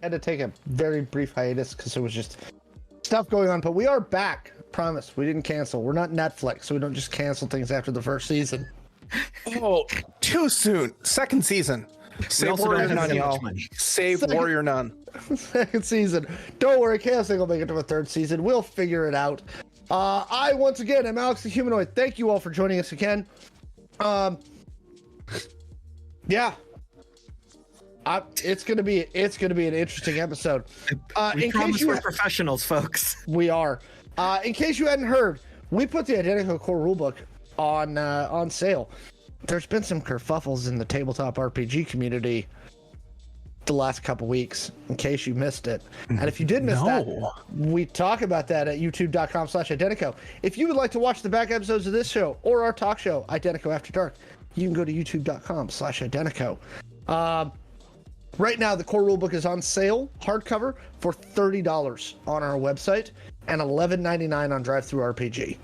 had to take a very brief hiatus because there was just stuff going on, but we are back. Promise, we didn't cancel. We're not Netflix, so we don't just cancel things after the first season. Oh, too soon. Second season. Save Warrior Nun, y'all. Save Warrior Nun. Second season. Don't worry, Chaos League will make it to a third season. We'll figure it out. I once again am Alex the Humanoid. Thank you all for joining us again. Yeah. It's gonna be an interesting episode. We promise we're professionals, folks. We are. In case you hadn't heard, we put the Identical Core rulebook on sale. There's been some kerfuffles in the tabletop RPG community the last couple weeks, in case you missed it. And if you did miss that, we talk about that at youtube.com/Identico. If you would like to watch the back episodes of this show or our talk show, Identico After Dark, you can go to youtube.com/Identico. Right now, the core rulebook is on sale, hardcover, for $30 on our website and $11.99 on DriveThruRPG.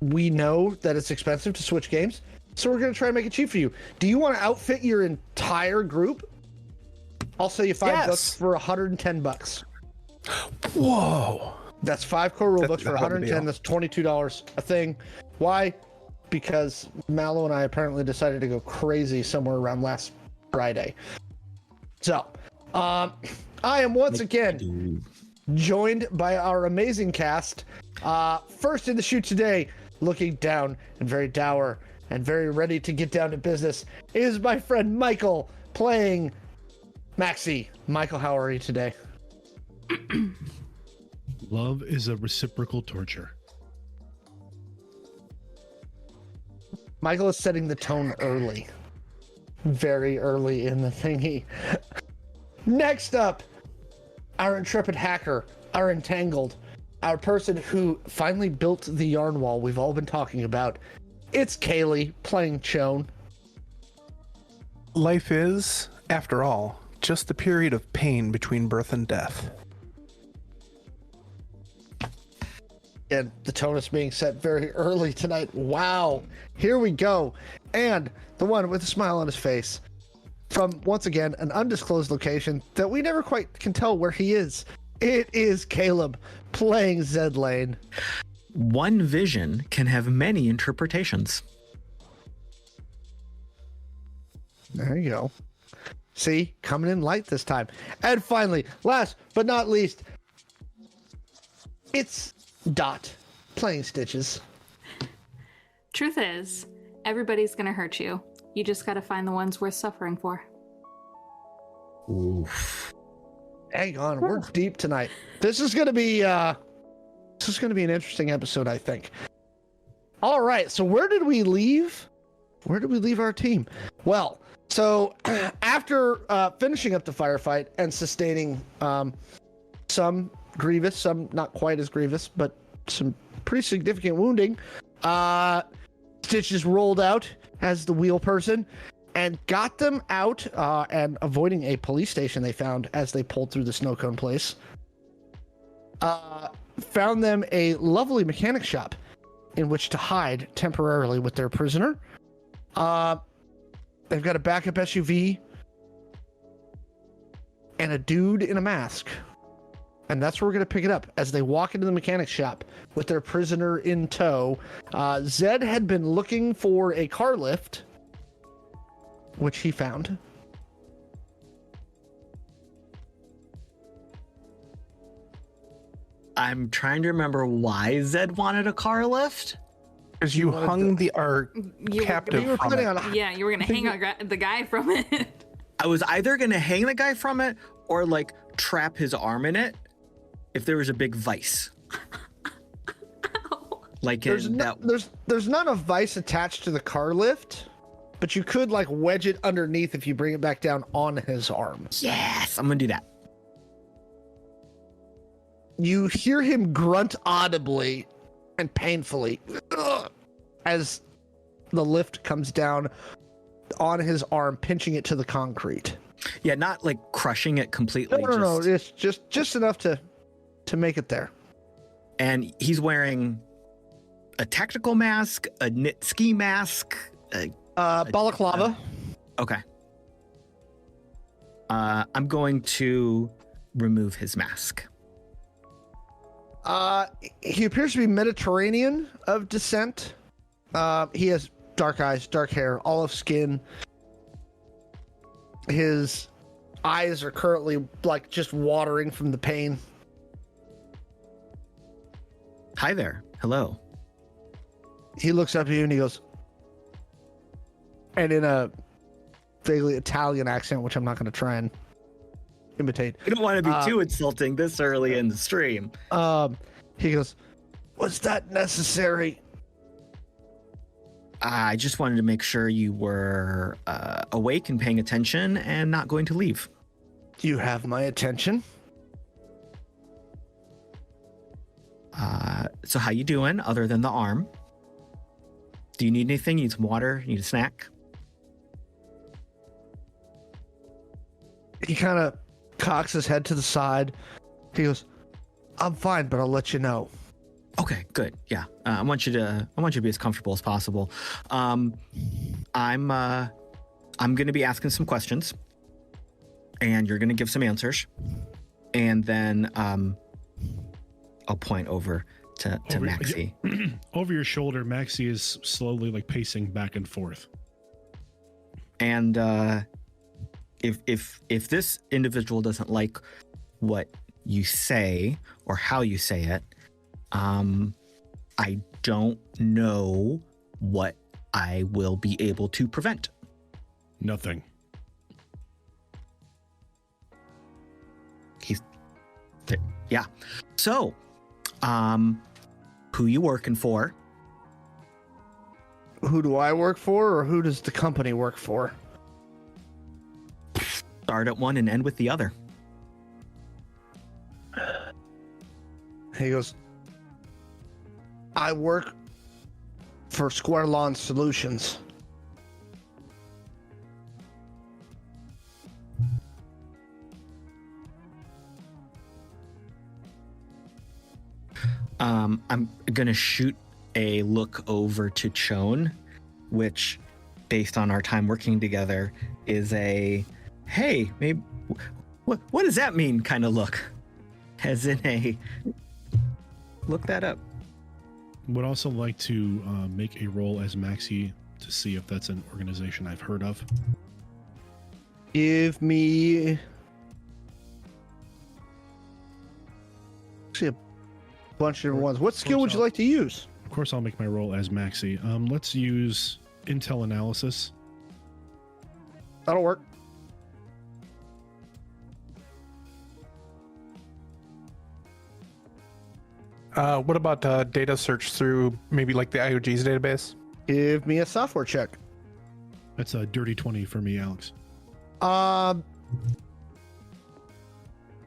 We know that it's expensive to switch games, so we're going to try and make it cheap for you. Do you want to outfit your entire group? I'll sell you 5 books for $110. Whoa. That's 5 core rulebooks for $110. That's $22 a thing. Why? Because Mallow and I apparently decided to go crazy somewhere around last Friday. So, I am once again joined by our amazing cast. First in the chute today, looking down and very dour and very ready to get down to business, is my friend Michael playing Maxie. Michael, how are you today? Love is a reciprocal torture. Michael is setting the tone early. Very early in the thingy. Next up, our intrepid hacker, our entangled, our person who finally built the yarn wall we've all been talking about. It's Kaylee playing Chone. Life is, after all, just a period of pain between birth and death. And the tone is being set very early tonight. Wow. Here we go. And the one with a smile on his face from, once again, an undisclosed location that we never quite can tell where he is. It is Caleb playing Zed Lane. One vision can have many interpretations. There you go. See, coming in light this time. And finally, last but not least, it's Dot playing Stitches. Truth is, everybody's gonna hurt you. You just gotta find the ones worth suffering for. Oof. Hang on, we're deep tonight. This is gonna be an interesting episode, I think. All right, so where did we leave? Where did we leave our team? Well, so after finishing up the firefight and sustaining some grievous, some not quite as grievous, but some pretty significant wounding, Stitches rolled out as the wheel person and got them out and avoiding a police station they found as they pulled through the snow cone place. Found them a lovely mechanic shop in which to hide temporarily with their prisoner. They've got a backup SUV and a dude in a mask. And that's where we're going to pick it up as they walk into the mechanic shop with their prisoner in tow. Zed had been looking for a car lift, which he found. I'm trying to remember why Zed wanted a car lift. Because you hung our captive from it. Yeah, you were gonna hang the guy from it. I was either going to hang the guy from it or like trap his arm in it if there was a big vice. Like there's not a vice attached to the car lift, but you could like wedge it underneath if you bring it back down on his arm. Yes, I'm gonna do that. You hear him grunt audibly and painfully as the lift comes down on his arm, pinching it to the concrete. Yeah, not like crushing it completely. No. It's just enough to make it there. And he's wearing a tactical mask, a knit ski mask, balaclava. Okay. I'm going to remove his mask. He appears to be Mediterranean of descent. He has dark eyes, dark hair, olive skin. His eyes are currently like just watering from the pain. Hi there. Hello. He looks up at you and he goes, and in a vaguely Italian accent, which I'm not going to try and imitate. I don't want to be too insulting this early in the stream. He goes, was that necessary? I just wanted to make sure you were awake and paying attention and not going to leave. You have my attention. So how you doing other than the arm? Do you need anything? You need some water? You need a snack? He kind of cocks his head to the side. He goes, I'm fine, but I'll let you know. Okay, good. Yeah. I want you to be as comfortable as possible. I'm going to be asking some questions and you're going to give some answers. And then I'll point over to Maxie. Over your shoulder, Maxie is slowly like pacing back and forth. And if this individual doesn't like what you say or how you say it, I don't know what I will be able to prevent. Nothing. Yeah. So, who you working for? Who do I work for, or who does the company work for? Start at one and end with the other. He goes, I work for Square Lawn Solutions. I'm gonna shoot a look over to Chone, which, based on our time working together, is a hey, maybe what does that mean kind of look, as in a look that up. Would also like to make a roll as Maxie to see if that's an organization I've heard of. Give me actually a bunch of different ones. What skill would you like to use? Of course, I'll make my roll as Maxie. Let's use intel analysis. That'll work. What about data search through maybe like the IOG's database? Give me a software check. That's a dirty 20 for me, Alex.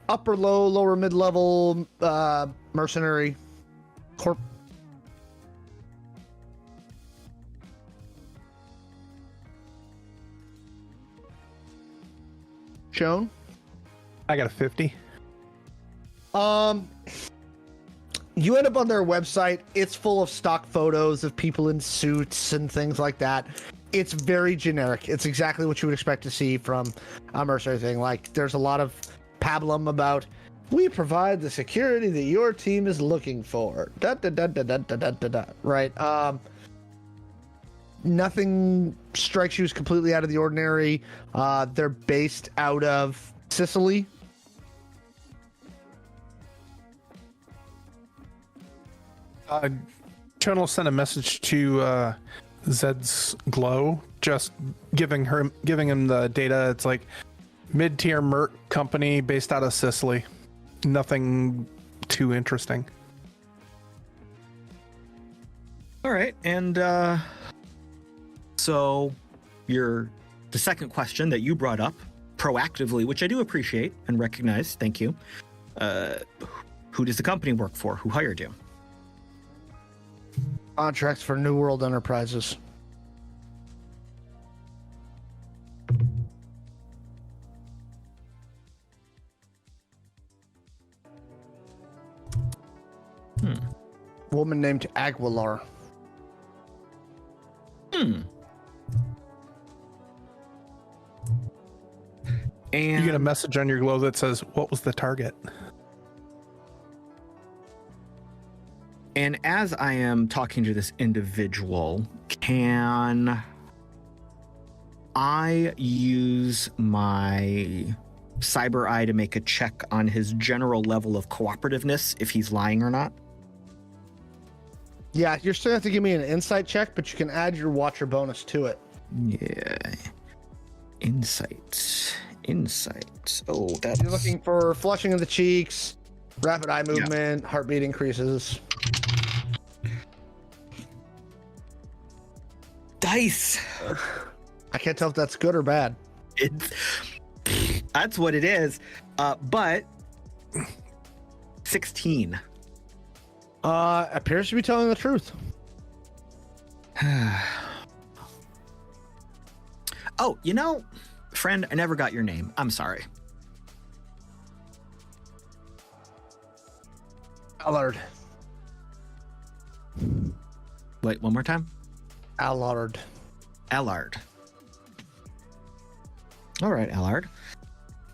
Upper, low, lower, mid-level, mercenary, corp. Shown. I got a 50. You end up on their website. It's full of stock photos of people in suits and things like that. It's very generic. It's exactly what you would expect to see from a mercenary thing. Like, there's a lot of pablum about, we provide the security that your team is looking for. Da, da, da, da, da, da, da, da, da. Right. Nothing strikes you as completely out of the ordinary. They're based out of Sicily. Chone will send a message to Zed's Glow, just giving him the data. It's like mid-tier merc company based out of Sicily. Nothing too interesting. All right, and so the second question that you brought up proactively, which I do appreciate and recognize, thank you. Who does the company work for? Who hired you? Contracts for New World Enterprises. Woman named Aguilar. You get a message on your glow that says, "What was the target?" And as I am talking to this individual, can I use my cyber eye to make a check on his general level of cooperativeness, if he's lying or not? Yeah, you're still have to give me an insight check, but you can add your watcher bonus to it. Yeah. Insight. Oh, that's... You're looking for flushing of the cheeks, rapid eye movement, heartbeat increases. Dice. I can't tell if that's good or bad. That's what it is. But 16. Appears to be telling the truth. Oh, friend, I never got your name. I'm sorry. Allard. Wait, one more time? Allard. Allard. All right, Allard.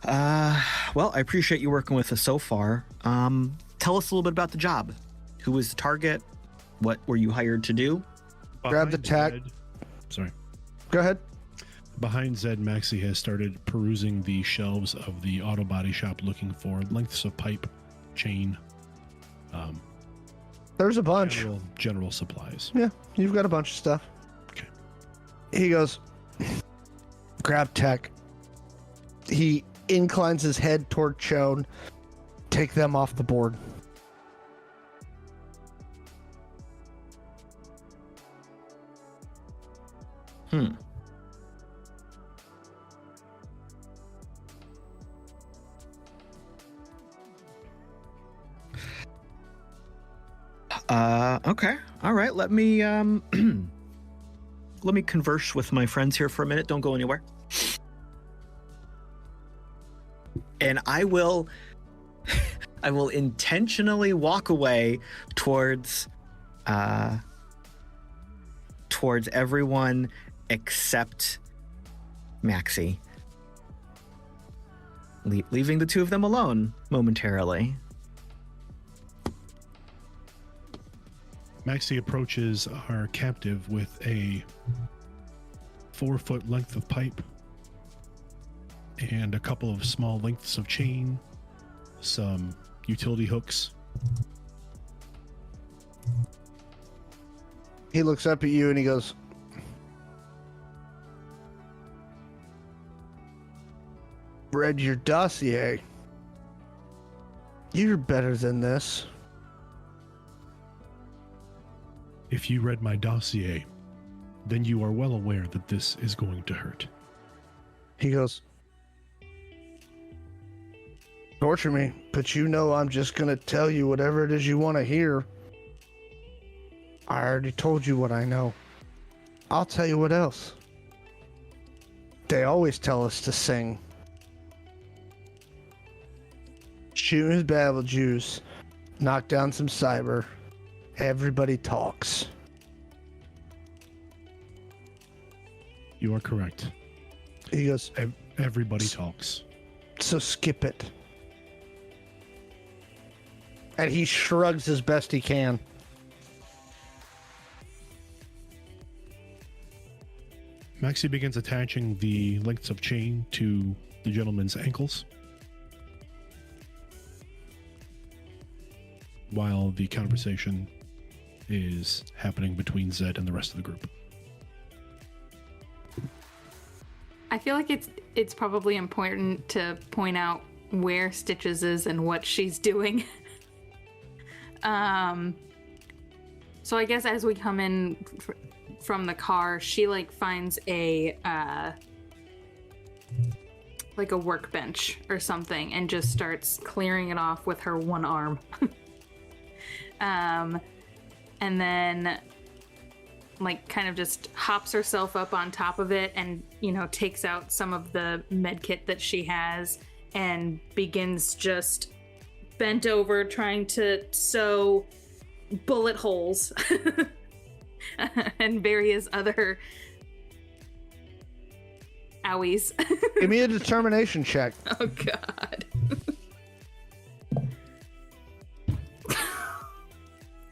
Well, I appreciate you working with us so far. Tell us a little bit about the job. Who was the target? What were you hired to do? Grab the tag. Sorry. Go ahead. Behind Zed, Maxie has started perusing the shelves of the auto body shop looking for lengths of pipe, chain, There's a bunch. General supplies. Yeah, you've got a bunch of stuff. Okay. He goes, grab tech. He inclines his head toward Chone. Take them off the board. Okay. All right. Let me let me converse with my friends here for a minute. Don't go anywhere. And I will intentionally walk away towards everyone except Maxie. Leaving the two of them alone momentarily. Maxie approaches our captive with a 4-foot length of pipe and a couple of small lengths of chain, some utility hooks. He looks up at you and he goes, read your dossier. You're better than this. If you read my dossier, then you are well aware that this is going to hurt. He goes, torture me, but you know I'm just gonna tell you whatever it is you want to hear. I already told you what I know. I'll tell you what else. They always tell us to sing. Shoot his babble juice, knock down some cyber. Everybody talks. You are correct. He goes, Everybody talks. so skip it. And he shrugs as best he can. Maxie begins attaching the lengths of chain to the gentleman's ankles, while the conversation is happening between Zed and the rest of the group. I feel like it's probably important to point out where Stitches is and what she's doing. So I guess as we come in from the car, she finds a workbench or something and just starts clearing it off with her one arm. And then kind of just hops herself up on top of it and, takes out some of the med kit that she has and begins just bent over trying to sew bullet holes and various other Owies. Give me a determination check. Oh God.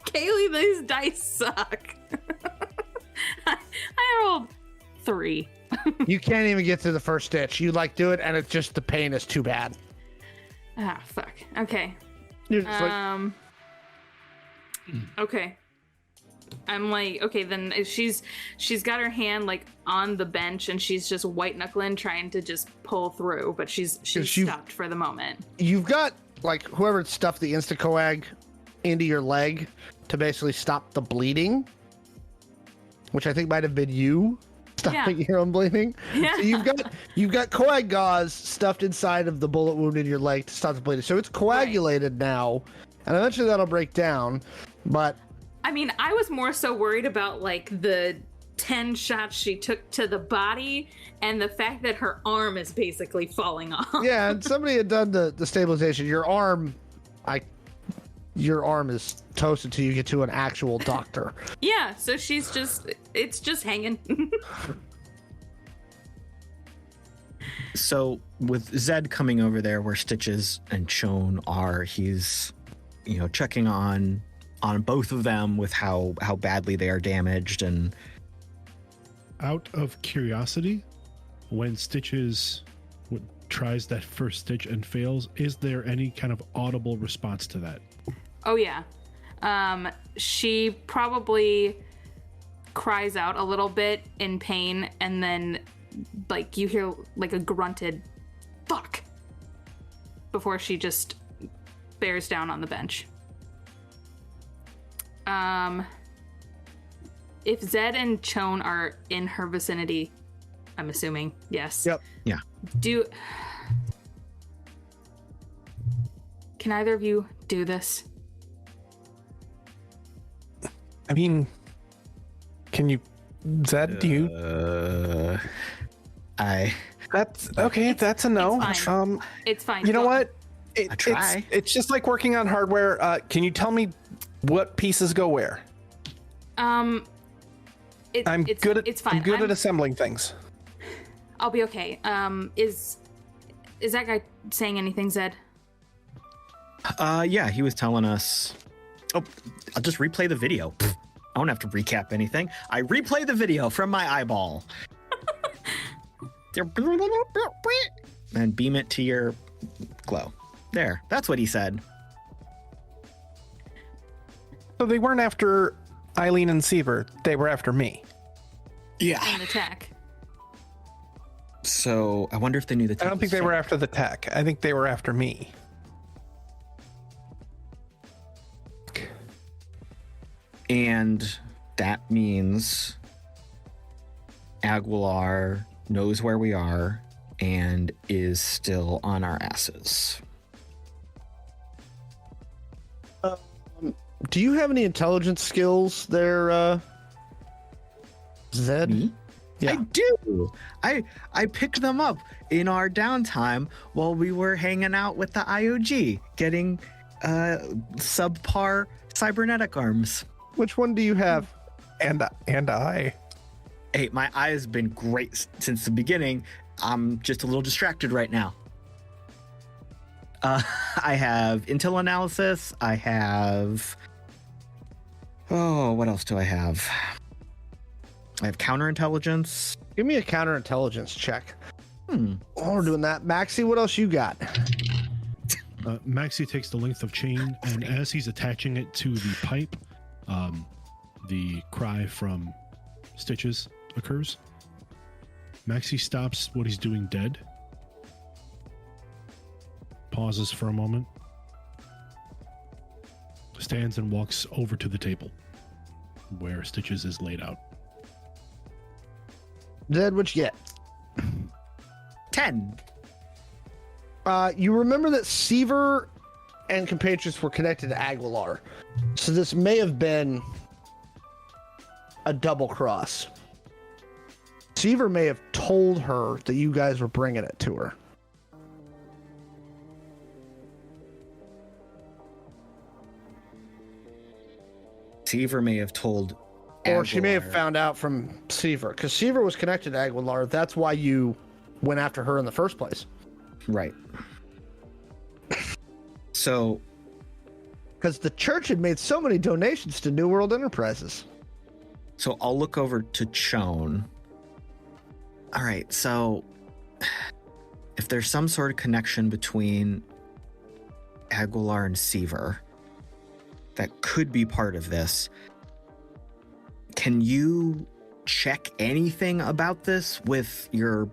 Kaylee, these dice suck. I rolled 3. You can't even get to the first stitch. You like do it, and it's just the pain is too bad. Ah, fuck. Okay. You're just Okay. I'm like, okay, then if she's got her hand like on the bench and she's just white knuckling trying to just pull through, but she's stopped for the moment. You've got like whoever stuffed the Instacoag into your leg to basically stop the bleeding, which I think might have been you stopping your own bleeding. Yeah. So you've got coag gauze stuffed inside of the bullet wound in your leg to stop the bleeding. So it's coagulated now, and eventually that'll break down. But I mean, I was more so worried about like the 10 shots she took to the body and the fact that her arm is basically falling off. yeah, and somebody had done the stabilization. Your arm is toasted till you get to an actual doctor. Yeah, so it's just hanging. So with Zed coming over there where Stitches and Chone are, he's, checking on both of them with how badly they are damaged. And Out of curiosity, when Stitches tries that first stitch and fails, is there any kind of audible response to that? Oh yeah. She probably cries out a little bit in pain, and then like you hear like a grunted fuck before she just bears down on the bench. If Zed and Chone are in her vicinity, I'm assuming, yes. Yep. yeah, Can either of you do this? I mean, can you, Zed? Do you? That's okay. That's a no. It's fine. It's fine. You know what? I try. It's just like working on hardware. Can you tell me what pieces go where? I'm good at. It's fine. I'm good at assembling things. I'll be okay. Is that guy saying anything, Zed? Yeah, he was telling us. Oh, I'll just replay the video. Pfft, I don't have to recap anything. I replay the video from my eyeball. And beam it to your glow. There, that's what he said. So they weren't after Eileen and Seaver. They were after me. Yeah. An attack. So I wonder if they knew the. I don't think they were after the tech. I think they were after me. And that means Aguilar knows where we are and is still on our asses. Do you have any intelligence skills there, Zed? Me? Yeah. I do. I picked them up in our downtime while we were hanging out with the IOG, getting subpar cybernetic arms. Which one do you have? And I. Hey, my eye has been great since the beginning. I'm just a little distracted right now. I have intel analysis. I have... Oh, what else do I have? I have counterintelligence. Give me a counterintelligence check. While we're doing that, Maxie, what else you got? Maxie takes the length of chain, and as he's attaching it to the pipe, the cry from Stitches occurs. Maxie stops what he's doing dead, pauses for a moment, stands and walks over to the table where Stitches is laid out. Zed, what you get? 10. You remember that Seaver and compatriots were connected to Aguilar. So this may have been a double cross. Seaver may have told her that you guys were bringing it to her. Seaver may have told Or she may have Aguilar. found out from Seaver, because Seaver was connected to Aguilar. That's why you went after her in the first place. Right. So, Because the church had made so many donations to New World Enterprises. so I'll look over to Chone. All right, so if there's some sort of connection between Aguilar and Seaver that could be part of this, can you check anything about this with your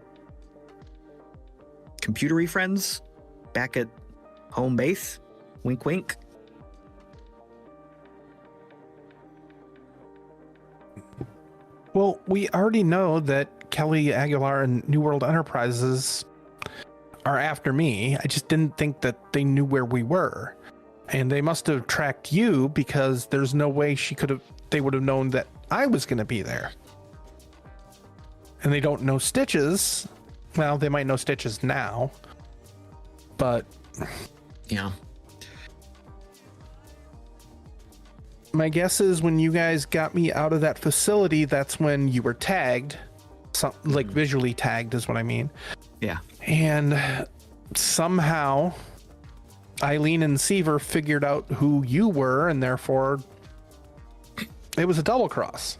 computery friends back at home base? Wink, wink. Well, we already know that Kelly Aguilar and New World Enterprises are after me. I just didn't think that they knew where we were. And they must have tracked you because there's no way they would have known that I was going to be there. And they don't know Stitches. Well, they might know Stitches now. But Yeah. my guess is when you guys got me out of that facility, that's when you were tagged. Like visually tagged is what I mean. Yeah. And somehow Eileen and Seaver figured out who you were, and therefore it was a double cross.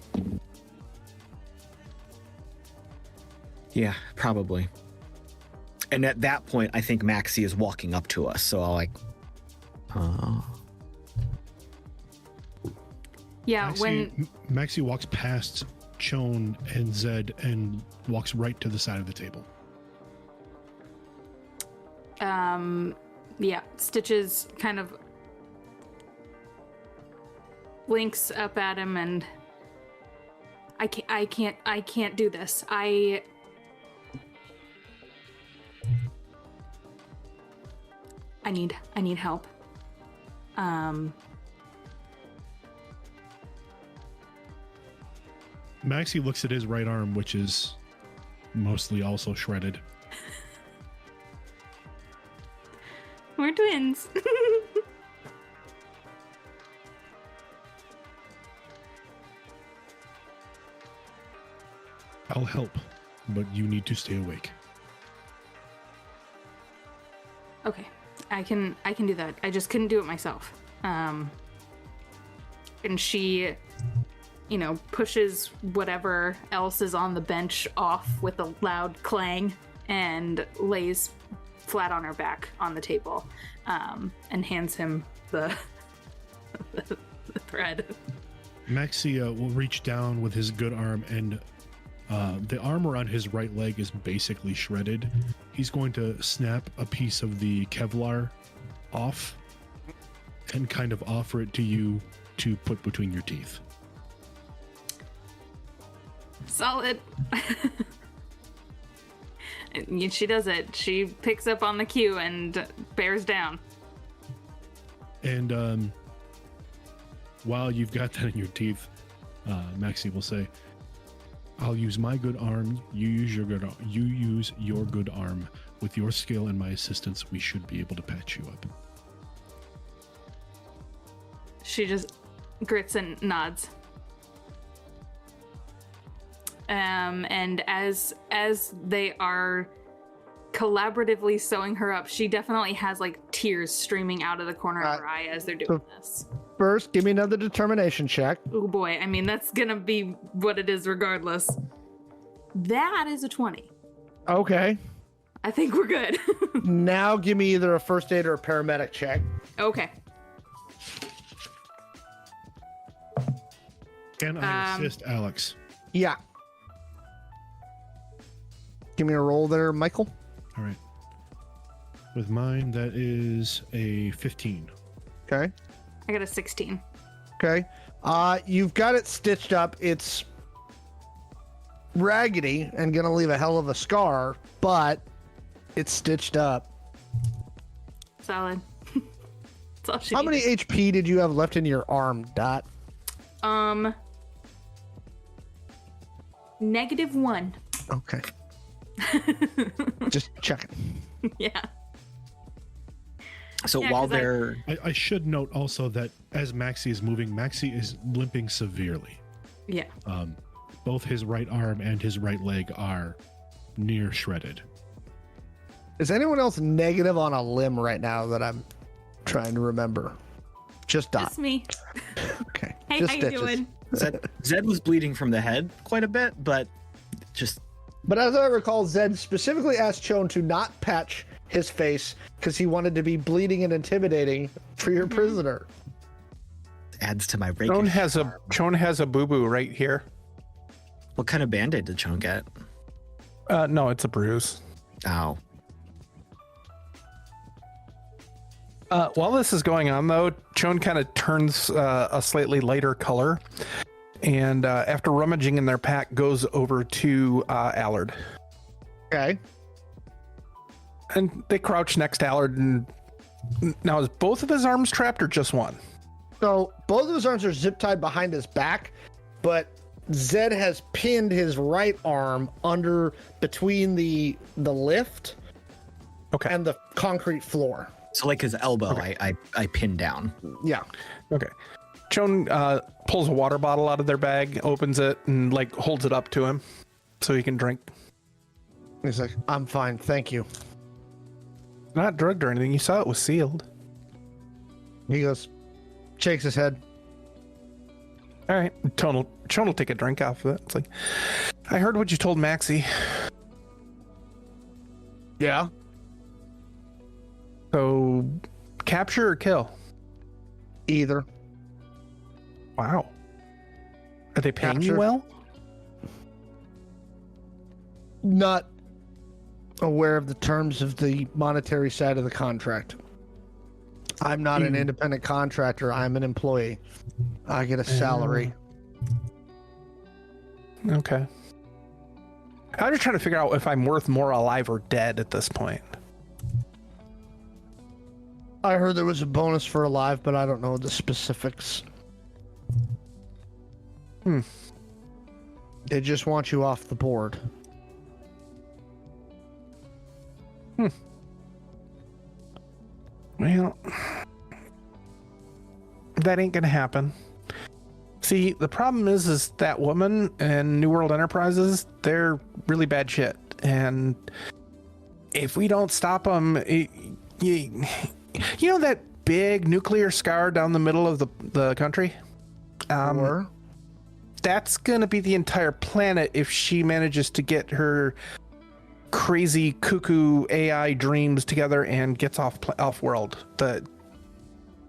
Yeah, probably. And at that point, I think Maxie is walking up to us. So I'll like, Yeah, Maxie walks past Chone and Zed and walks right to the side of the table. yeah, Stitches kind of blinks up at him and I can't do this. I need help. Maxie looks at his right arm, which is mostly also shredded. We're twins. I'll help, but you need to stay awake. Okay, I can do that. I just couldn't do it myself. And she, pushes whatever else is on the bench off with a loud clang and lays flat on her back on the table, and hands him the the thread. Maxie will reach down with his good arm, and the armor on his right leg is basically shredded. He's going to snap a piece of the Kevlar off and kind of offer it to you to put between your teeth. Solid. And she does it. She picks up on the cue and bears down. And while you've got that in your teeth, Maxie will say, "I'll use my good arm. You use your good arm. You use your good arm. With your skill and my assistance, we should be able to patch you up." She just grits and nods. And as they are collaboratively sewing her up, she definitely has like tears streaming out of the corner of her eye as they're doing this. First, give me another determination check. Oh boy, I mean, that's gonna be what it is regardless. That is a 20. Okay. I think we're good. Now give me either a first aid or a paramedic check. Okay. Can I assist Alex? Yeah. Give me a roll there, Michael. All right. With mine, that is a 15. Okay. I got a 16. Okay. You've got it stitched up. It's raggedy and gonna leave a hell of a scar, but it's stitched up. Solid. That's all she How many needed. HP did you have left in your arm, Dot? -1. Okay. Just checking. Yeah. so Yeah, while 'cause I- they're I should note also that as Maxie is moving, Maxie is limping severely. Yeah. Both his right arm and his right leg are near shredded. Is anyone else negative on a limb right now that I'm trying to remember? Just Dot. That's me. Okay. Hey, Just how you Stitches. doing? Zed was bleeding from the head quite a bit, but just But as I recall, Zed specifically asked Chone to not patch his face because he wanted to be bleeding and intimidating for your prisoner. adds to my rake. Chone has a boo-boo right here. What kind of band-aid did Chone get? No, it's a bruise. Oh. While this is going on, though, Chone kind of turns a slightly lighter color, and after rummaging in their pack, goes over to Allard. Okay. And they crouch next to Allard. And now, is both of his arms trapped or just one? So both of his arms are zip tied behind his back, but Zed has pinned his right arm under between the lift Okay. and the concrete floor. So like his elbow, Okay. I pinned down. Yeah. Okay. Chone pulls a water bottle out of their bag, opens it, and like holds it up to him so he can drink. He's like, I'm fine, thank you. Not drugged or anything. You saw it was sealed. He goes, shakes his head. All right. Chone will take a drink off of it. It's like, I heard what you told Maxie. Yeah. So, capture or kill? Either. Wow. Are they paying you Capture. well? Not aware of the terms of the monetary side of the contract. I'm not an independent contractor. I'm an employee. I get a salary. Okay. I'm just trying to figure out if I'm worth more alive or dead at this point. I heard there was a bonus for alive, but I don't know the specifics. They just want you off the board. Well, that ain't gonna happen. See, the problem is that woman and New World Enterprises, they're really bad shit. And if we don't stop them, you know that big nuclear scar down the middle of the country? Or That's gonna be the entire planet if she manages to get her crazy cuckoo AI dreams together and gets off world. The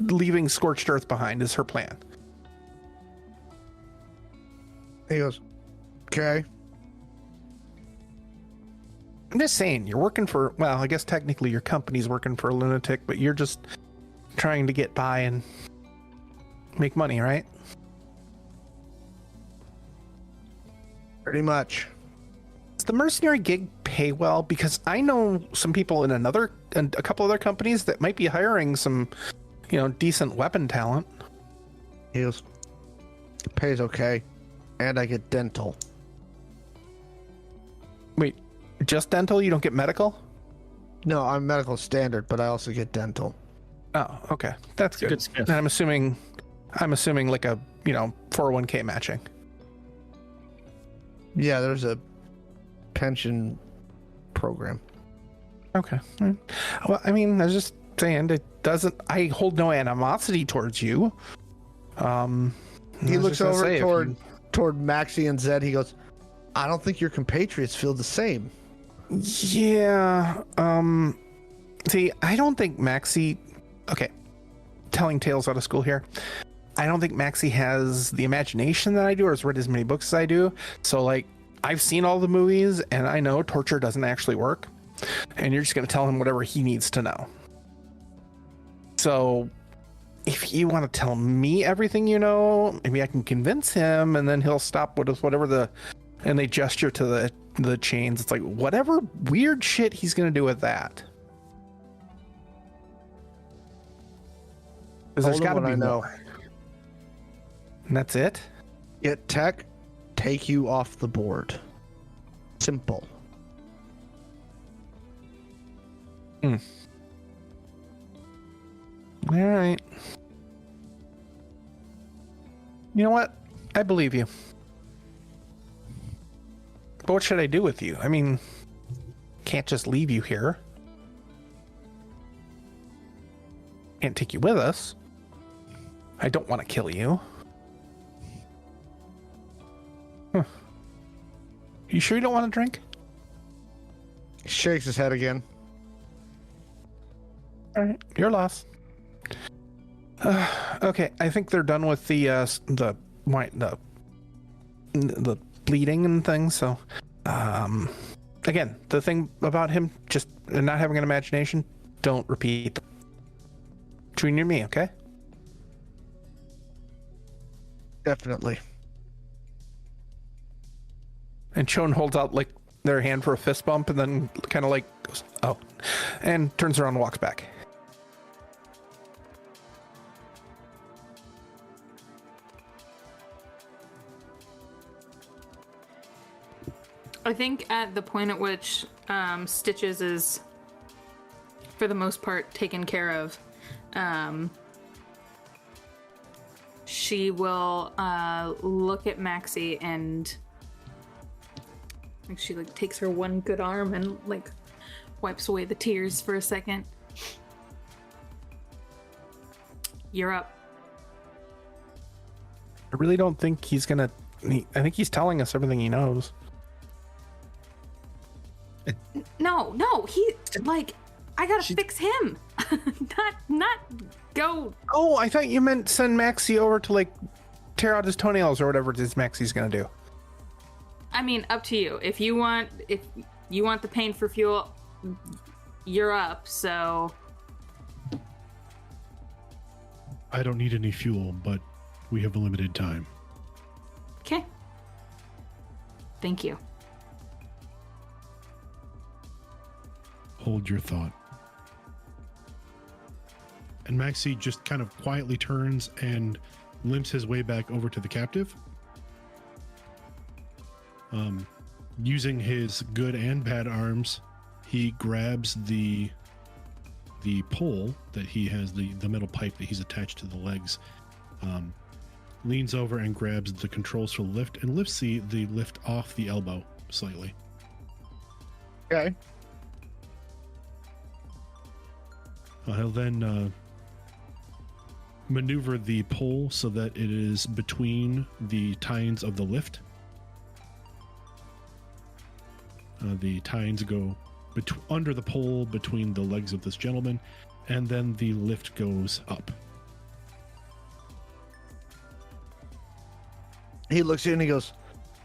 leaving scorched earth behind is her plan. he goes, okay. I'm just saying, you're working for, well, I guess technically your company's working for a lunatic, but you're just trying to get by and make money, right? Pretty much. Does the mercenary gig pay well? Because I know some people in a couple other companies that might be hiring some, decent weapon talent. He goes, it pays okay. And I get dental. Wait, just dental? You don't get medical? No, I'm medical standard, but I also get dental. Oh, okay. That's good. Good stuff. And I'm assuming like a, 401k matching. Yeah, there's a pension program. Okay. All right. Well, I mean, I was just saying, I hold no animosity towards you. He looks over toward Maxie and Zed. He goes, I don't think your compatriots feel the same. Yeah. See, I don't think Maxie. Okay, telling tales out of school here. I don't think Maxie has the imagination that I do, or has read as many books as I do. So, like, I've seen all the movies, and I know torture doesn't actually work. And you're just going to tell him whatever he needs to know. So, if you want to tell me everything you know, maybe I can convince him, and then he'll stop with whatever and they gesture to the chains. It's like, whatever weird shit he's going to do with that. Because there's got to be more. And that's it? Get tech, take you off the board. Simple. All right. You know what? I believe you. But what should I do with you? I mean, can't just leave you here. can't take you with us. I don't want to kill you. Huh. You sure you don't want to drink? He shakes his head again. All right, your loss. Okay, I think they're done with the bleeding and things. So, again, the thing about him just not having an imagination, don't repeat. Between you and me, okay? Definitely. And Chon holds out like their hand for a fist bump, and then kind of like goes, oh, and turns around and walks back. I think at the point at which Stitches is, for the most part, taken care of, she will look at Maxie and like she like takes her one good arm and like wipes away the tears for a second. You're up. I really don't think he's gonna. I think he's telling us everything he knows. No, he like I gotta fix him. not go. Oh, I thought you meant send Maxie over to like tear out his toenails or whatever it is Maxie's gonna do. I mean, up to you. If you want the pain for fuel, you're up. So I don't need any fuel, but we have a limited time. okay. Thank you. Hold your thought. And Maxie just kind of quietly turns and limps his way back over to the captive. Using his good and bad arms, he grabs the pole that he has, the metal pipe that he's attached to the legs, leans over and grabs the controls for the lift and lifts the lift off the elbow slightly. Okay. He'll then maneuver the pole so that it is between the tines of the lift. The tines go under the pole between the legs of this gentleman, and then the lift goes up. He looks at you and he goes,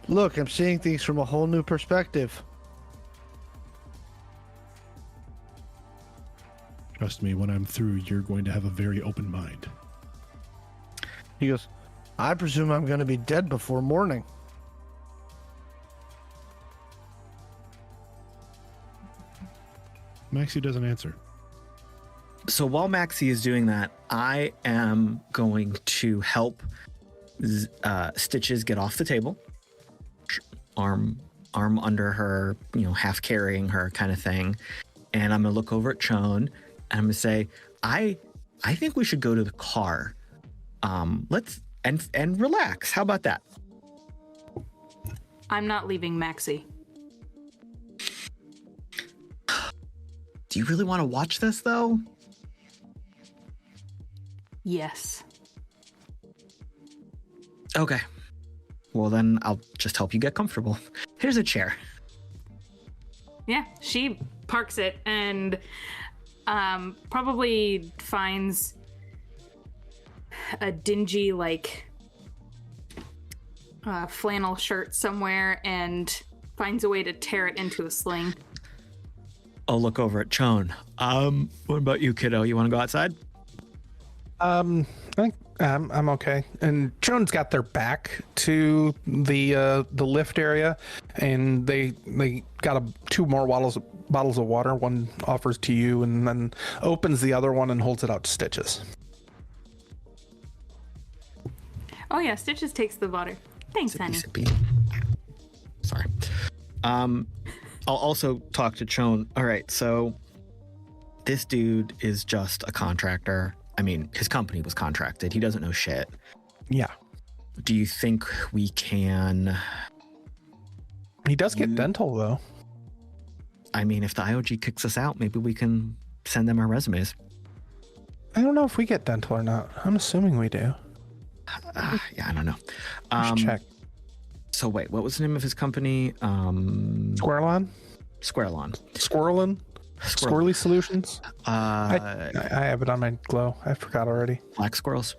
"Look, I'm seeing things from a whole new perspective." Trust me, when I'm through, you're going to have a very open mind. He goes, "I presume I'm going to be dead before morning." Maxie doesn't answer. So while Maxie is doing that, I am going to help Stitches get off the table, arm under her, half carrying her kind of thing, and I'm gonna look over at Chon and I'm gonna say, I think we should go to the car. Let's and relax. How about that? I'm not leaving Maxie. Do you really want to watch this though? Yes. Okay. Well, then I'll just help you get comfortable. Here's a chair. Yeah, she parks it and probably finds a dingy, flannel shirt somewhere and finds a way to tear it into a sling. I'll look over at Chon. What about you, kiddo? You want to go outside? I think I'm okay. And Chon's got their back to the lift area, and they got two more bottles of water. One offers to you, and then opens the other one and holds it out to Stitches. Oh yeah, Stitches takes the water. Thanks, honey. Sippy. Sorry. I'll also talk to Chon. All right, so this dude is just a contractor. I mean, his company was contracted. He doesn't know shit. Yeah. Do you think we can... He does get dental, though. I mean, if the IOG kicks us out, maybe we can send them our resumes. I don't know if we get dental or not. I'm assuming we do. Yeah, I don't know. We should check. So wait, what was the name of his company? Squirrelon? Squarelon. Squirrelin? Squirrely Solutions? I have it on my glow. I forgot already. Black squirrels.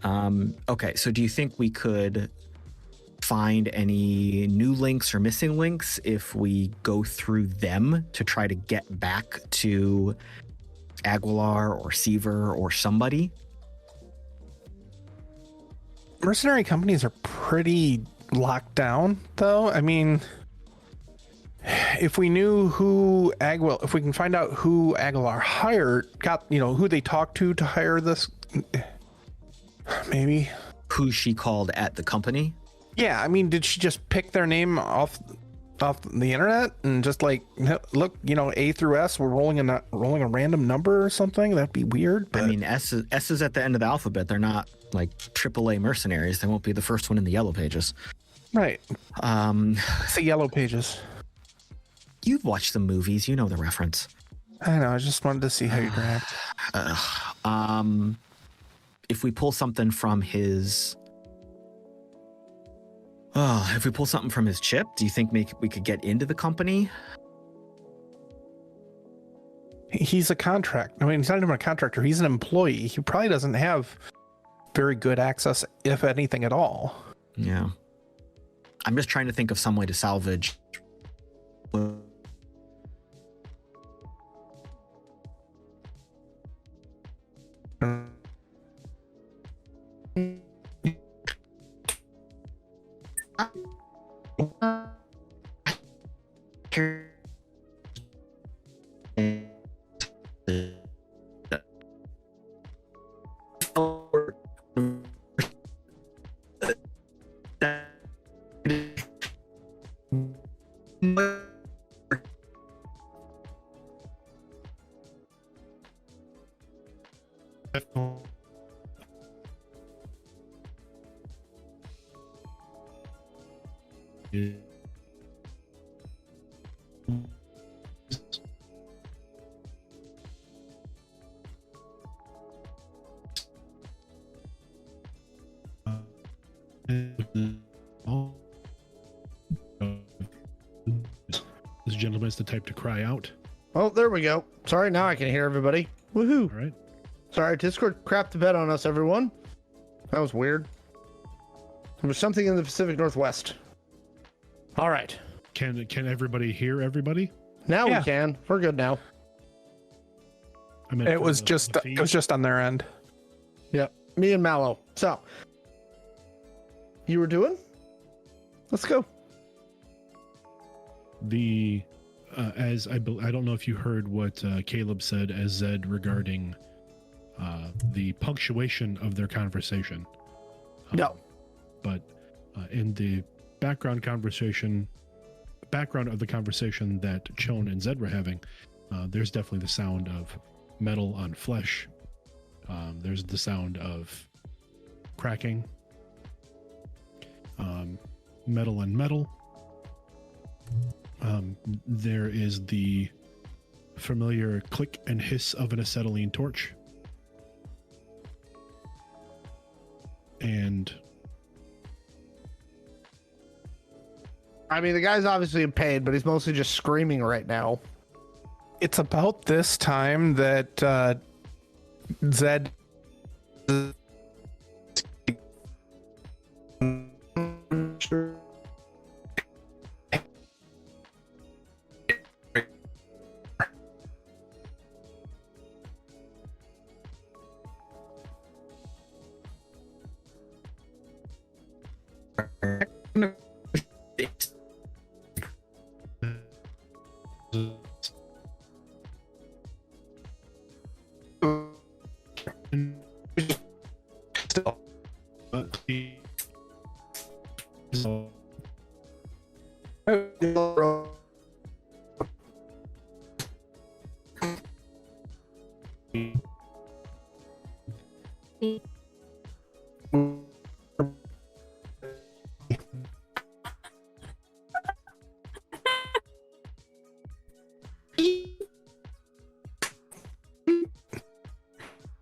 Okay, so do you think we could find any new links or missing links if we go through them to try to get back to Aguilar or Seaver or somebody? Mercenary companies are pretty locked down, though. I mean, if we knew if we can find out who Aguilar hired, who they talked to hire this, maybe. Who she called at the company? Yeah, I mean, did she just pick their name off the internet and just like, look, A through S, we're rolling a random number or something? That'd be weird. But... I mean, S is at the end of the alphabet. They're not like AAA mercenaries. They won't be the first one in the yellow pages. Right. It's the yellow pages. You've watched the movies. You know the reference. I know. I just wanted to see how you'd react. If we pull something from his... if we pull something from his chip, do you think we could get into the company? He's a contract. I mean, he's not even a contractor. He's an employee. He probably doesn't have very good access, if anything at all. Yeah. I'm just trying to think of some way to salvage. This gentleman is the type to cry out. Oh, there we go. Sorry, now I can hear everybody. Woohoo! All right. Sorry, Discord crapped the bed on us, everyone. That was weird. There was something in the Pacific Northwest. All right. Can everybody hear everybody? Now Yeah. we can. We're good now. I mean, It was just on their end. Yep. Me and Mallow. So, you were doing? Let's go. As I don't know if you heard what Caleb said as Zed regarding the punctuation of their conversation. No. But in the background of the conversation that Chone and Zed were having, there's definitely the sound of metal on flesh. There's the sound of cracking, metal on metal. There is the familiar click and hiss of an acetylene torch. And I mean, the guy's obviously in pain, but he's mostly just screaming right now. It's about this time that Zed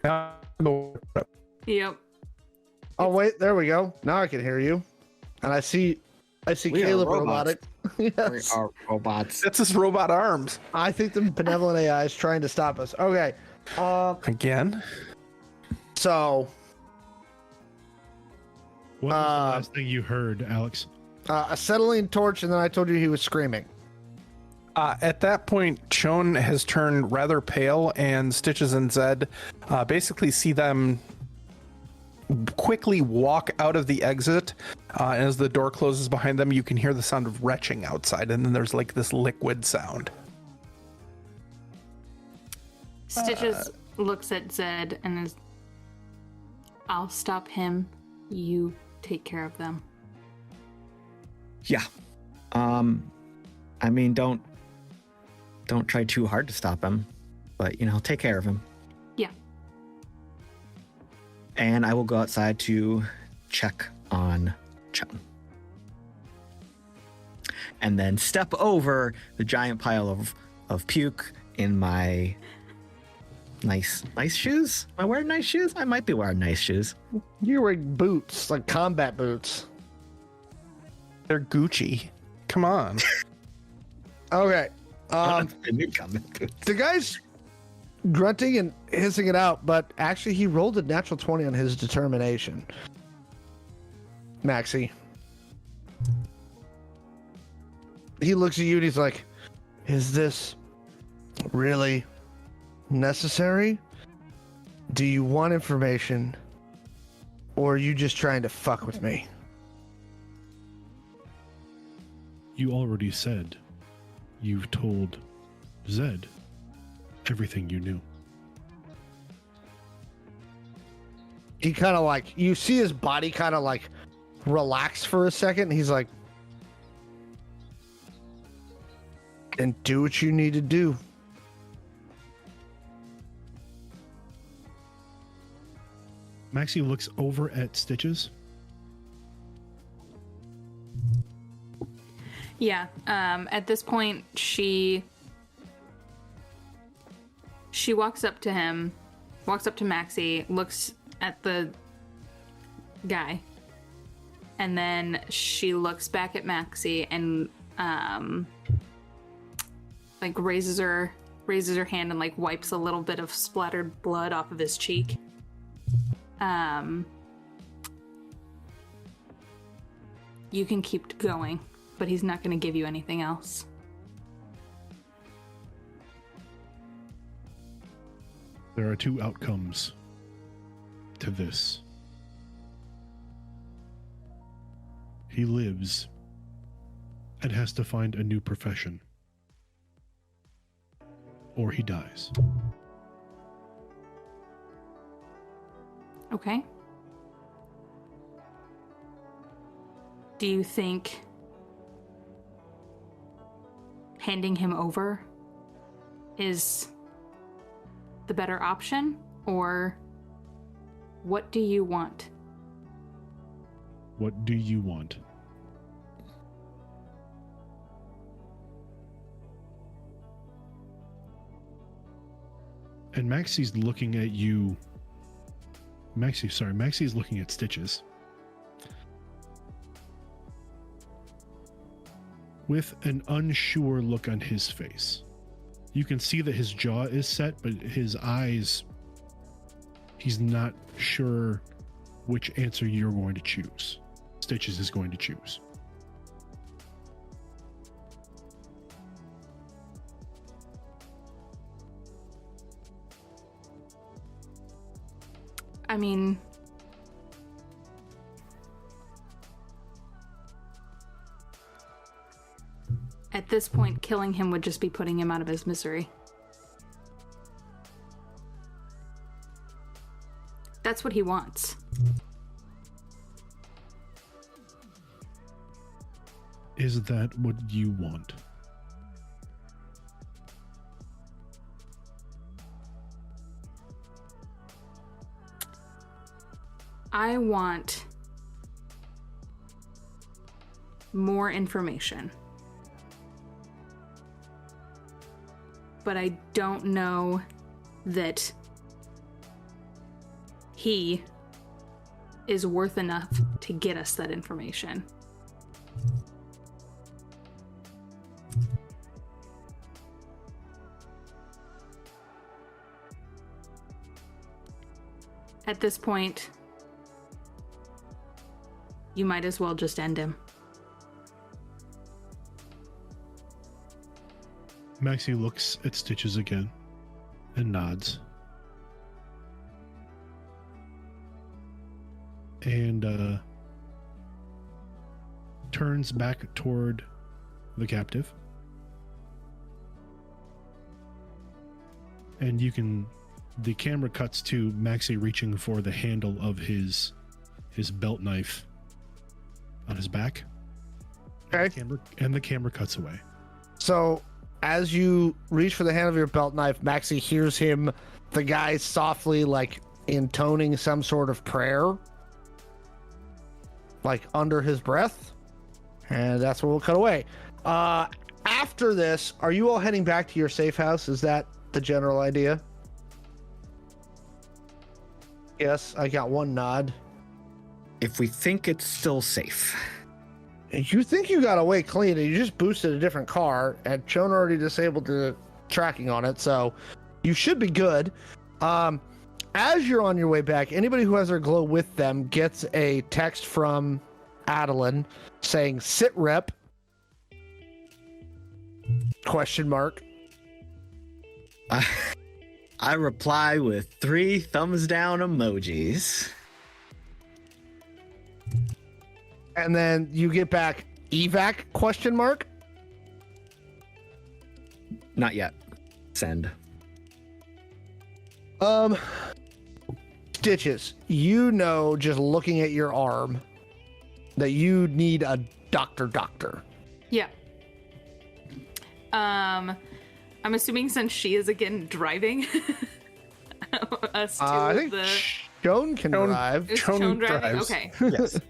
Yep. Oh wait, there we go. Now I can hear you, and I see We are Caleb robots. robotic. We Yes. are robots. That's his robot arms. I think the benevolent AI is trying to stop us. Okay. Again? So What was the last thing you heard, Alex? a acetylene torch, and then I told you he was screaming. At that point, Chone has turned rather pale, and Stitches and Zed basically see them quickly walk out of the exit. And as the door closes behind them, you can hear the sound of retching outside, and then there's like this liquid sound. Stitches looks at Zed and is, I'll stop him. You take care of them. Yeah. I mean, don't try too hard to stop him, but take care of him. Yeah. And I will go outside to check on Chone. And then step over the giant pile of puke in my nice shoes. Am I wearing nice shoes? I might be wearing nice shoes. You're wearing boots, like combat boots. They're Gucci. Come on. Okay. The The guy's grunting and hissing it out, but actually he rolled a natural 20 on his determination. Maxie. He looks at you and he's like, is this really necessary? Do you want information? Or are you just trying to fuck with me? You already said you've told Zed everything you knew. He kind of like, you see his body kind of like relax for a second. And he's like, and do what you need to do. Maxie looks over at Stitches. Yeah. At this point, she walks up to him, walks up to Maxie, looks at the guy, and then she looks back at Maxie and like raises her hand and like wipes a little bit of splattered blood off of his cheek. You can keep going, but he's not going to give you anything else. There are two outcomes to this. He lives and has to find a new profession, or he dies. Okay. Do you think handing him over is the better option, or what do you want? What do you want? And Maxie's looking at you. Maxie's looking at Stitches with an unsure look on his face. You can see that his jaw is set, but his eyes, he's not sure which answer you're going to choose. Stitches is going to choose. I mean, at this point, killing him would just be putting him out of his misery. That's what he wants. Is that what you want? I want more information. But I don't know that he is worth enough to get us that information. At this point, you might as well just end him. Maxie looks at Stitches again and nods. And turns back toward the captive. And the camera cuts to Maxie reaching for the handle of his belt knife on his back. Okay. And the camera cuts away. So, as you reach for the hand of your belt knife, Maxie hears the guy softly, like, intoning some sort of prayer, like, under his breath. And that's where we'll cut away. After this, are you all heading back to your safe house? Is that the general idea? Yes, I got one nod. If we think it's still safe. You think you got away clean, and you just boosted a different car, and Chone already disabled the tracking on it, so you should be good. As you're on your way back, anybody who has their glow with them gets a text from Adeline saying, "Sit rep?" Question mark. I reply with 3 thumbs down emojis. And then you get back evac question mark. Not yet. Send. Stitches, you know, just looking at your arm, that you need a doctor. Yeah. I'm assuming since she is again driving us to I think the Chone can drive. Is Chone Chone driving? drives. Okay. Yes.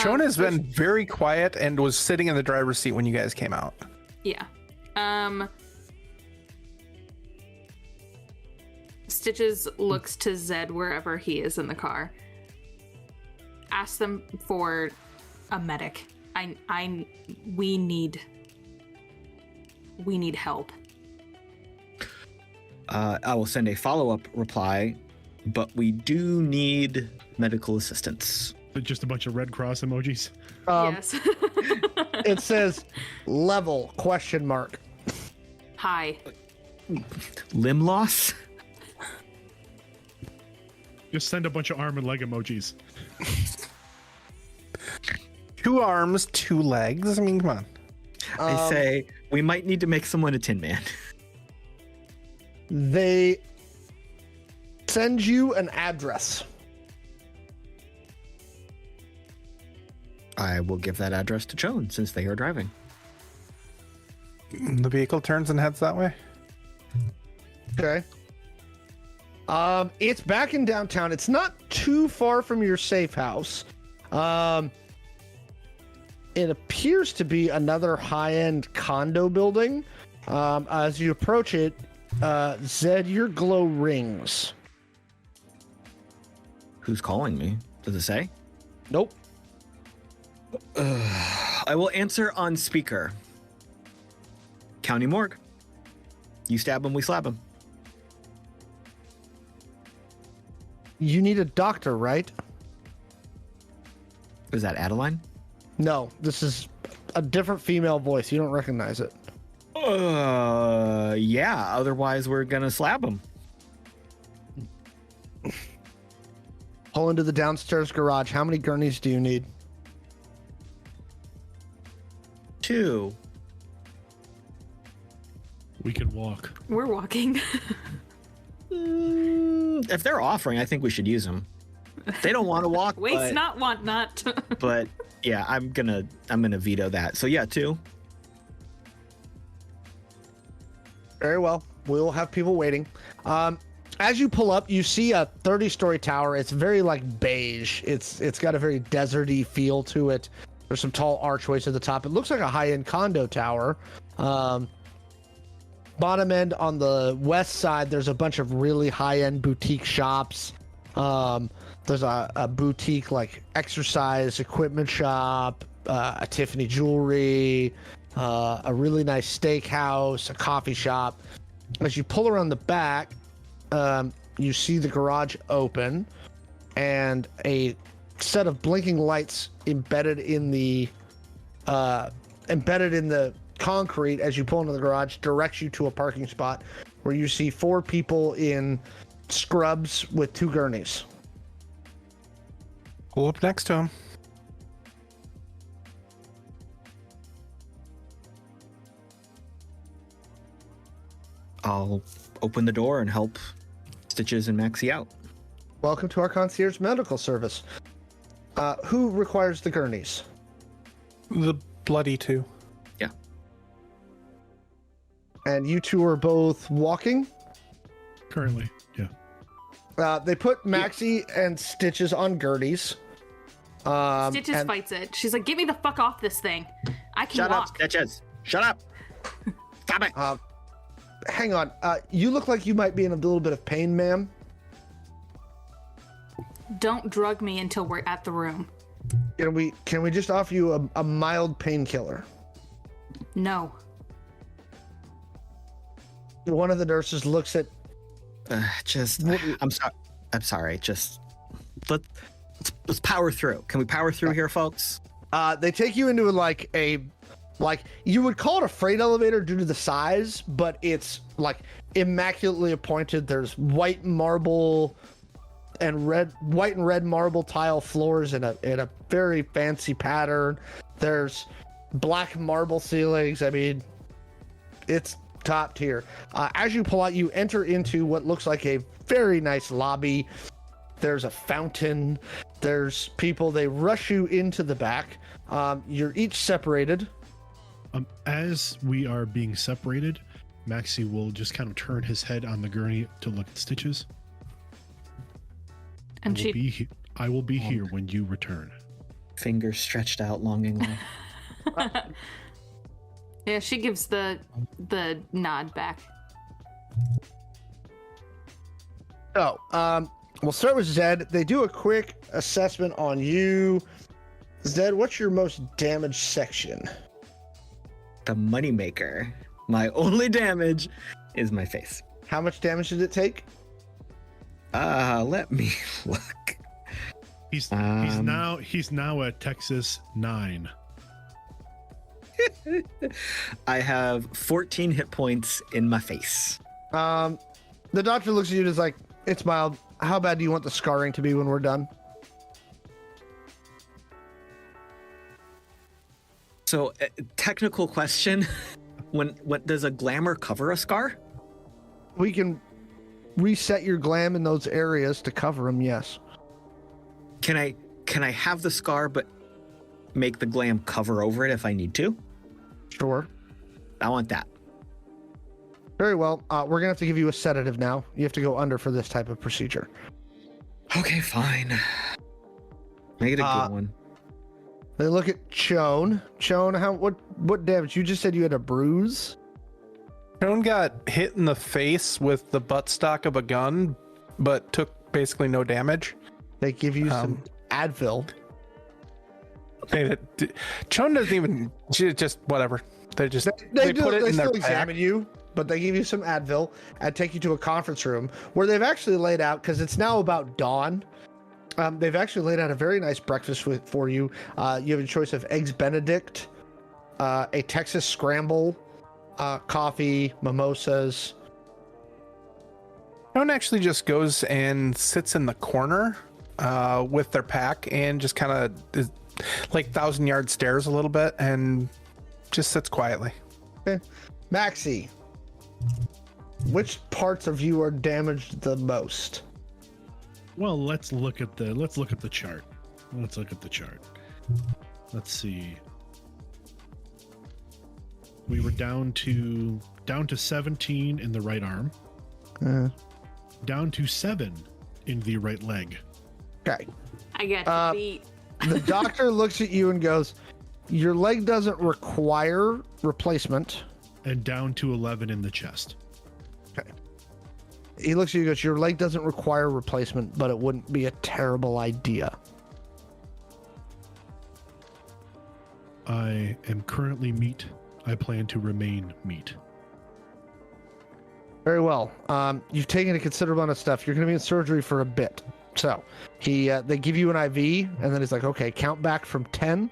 Chone has been very quiet and was sitting in the driver's seat when you guys came out. Yeah. Stitches looks to Zed wherever he is in the car. Ask them for a medic. We need help. I will send a follow-up reply, but we do need medical assistance. Just a bunch of Red Cross emojis. Yes. It says level question mark. Hi. Limb loss? Just send a bunch of arm and leg emojis. 2 arms, 2 legs. I mean, come on. I say we might need to make someone a Tin Man. They send you an address. I will give that address to Chone since they are driving. The vehicle turns and heads that way. Okay. It's back in downtown. It's not too far from your safe house. It appears to be another high-end condo building. As you approach it, Zed, your glow rings. Who's calling me? Does it say? Nope. I will answer on speaker. County morgue. You stab him, we slap him. You need a doctor, right? Is that Adeline? No, this is a different female voice. You don't recognize it. Yeah. Otherwise, we're gonna slap him. Pull into the downstairs garage. How many gurneys do you need? 2. We can walk. We're walking. If they're offering, I think we should use them. If they don't want to walk, Waste not, want not. but yeah, I'm gonna veto that. So yeah, 2. Very well. We'll have people waiting. As you pull up, you see a 30-story tower. It's very like beige. It's got a very deserty feel to it. There's some tall archways at the top. It looks like a high-end condo tower. Bottom end on the west side, there's a bunch of really high-end boutique shops. There's a boutique like exercise equipment shop, a Tiffany jewelry, a really nice steakhouse, a coffee shop. As you pull around the back, you see the garage open and a set of blinking lights embedded in the concrete as you pull into the garage directs you to a parking spot where you see 4 people in scrubs with 2 gurneys. Pull up next to him. I'll open the door and help Stitches and Maxie out. Welcome to our concierge medical service. Who requires the gurneys? The bloody 2. Yeah. And you 2 are both walking? Currently, yeah. They put Maxie and Stitches on gurneys. Stitches fights it. She's like, "Get me the fuck off this thing. I can Shut walk." up, Stitches. Shut up. Stop it. Hang on. You look like you might be in a little bit of pain, ma'am. Don't drug me until we're at the room. Can we just offer you a mild painkiller? No. One of the nurses looks at. I'm sorry. Just let's power through. Can we power through here, folks? They take you into like you would call it a freight elevator due to the size, but it's like immaculately appointed. There's white and red marble tile floors in a very fancy pattern. There's black marble ceilings. I mean, it's top tier. As you pull out, you enter into what looks like a very nice lobby. There's a fountain. There's people. They rush you into the back. You're each separated. As we are being separated, Maxie will just kind of turn his head on the gurney to look at Stitches. And I will be here when you return. Fingers stretched out longingly. yeah, she gives the nod back. So, we'll start with Zed. They do a quick assessment on you. Zed, what's your most damaged section? The moneymaker. My only damage is my face. How much damage did it take? Let me look. He's now at Texas 9. I have 14 hit points in my face. The doctor looks at you and is like, "It's mild. How bad do you want the scarring to be when we're done?" So, technical question: what does a glamour cover a scar? We can reset your glam in those areas to cover them. Yes. Can I have the scar but make the glam cover over it if I need to? Sure. I want that. Very well. We're gonna have to give you a sedative now. You have to go under for this type of procedure. Okay, fine. Make it a good one. They look at Chone. Chone, what damage? You just said you had a bruise. Chone got hit in the face with the buttstock of a gun, but took basically no damage. They give you some Advil. Chone doesn't even. Just whatever. They put it They in their still pack. examine you, but they give you some Advil and take you to a conference room where they've actually laid out, because it's now about dawn. They've actually laid out a very nice breakfast for you. You have a choice of eggs Benedict, a Texas scramble, coffee, mimosas. Chone actually just goes and sits in the corner with their pack and just kind of like 1,000-yard stares a little bit and just sits quietly. Okay. Maxie, which parts of you are damaged the most? Well, let's look at the chart. Let's see. We were down to 17 in the right arm. Down to 7 in the right leg. Okay. I got you beat. The doctor looks at you and goes, "Your leg doesn't require replacement." And down to 11 in the chest. Okay. he looks at you and goes, your leg doesn't require replacement, but it wouldn't be a terrible idea. I am currently meat. I plan to remain meat. Very well. You've taken a considerable amount of stuff. You're going to be in surgery for a bit. So they give you an IV, and then he's like, okay, count back from 10.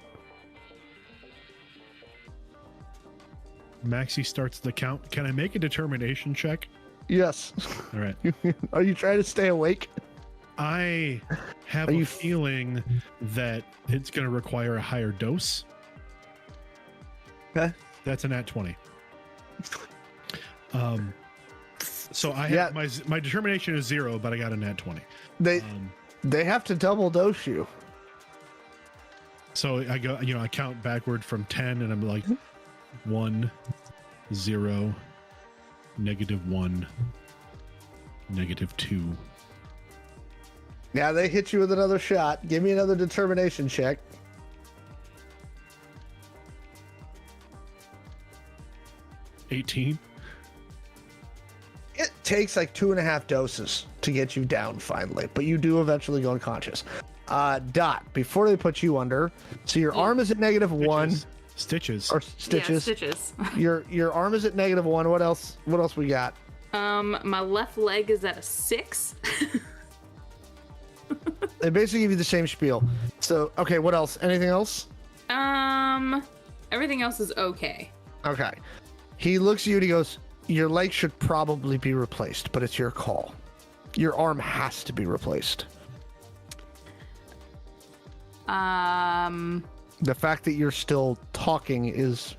Maxie starts the count. Can I make a determination check? Yes. All right. Are you trying to stay awake? I have a feeling that it's going to require a higher dose. Okay. That's an at 20. So I have my determination is 0, but I got a nat 20. They have to double dose you. So I go, I count backward from 10, and I'm like 1, 0, -1, -2. Yeah, they hit you with another shot. Give me another determination check. 18. It takes like 2.5 doses to get you down finally, but you do eventually go unconscious. Dot, before they put you under, so your arm is at -1. Stitches. Or stitches. Yeah, stitches. Your arm is at -1. What else? What else we got? My left leg is at a 6. They basically give you the same spiel. So, okay, what else? Anything else? Everything else is okay. Okay. He looks at you and he goes, your leg should probably be replaced, but it's your call. Your arm has to be replaced. The fact that you're still talking is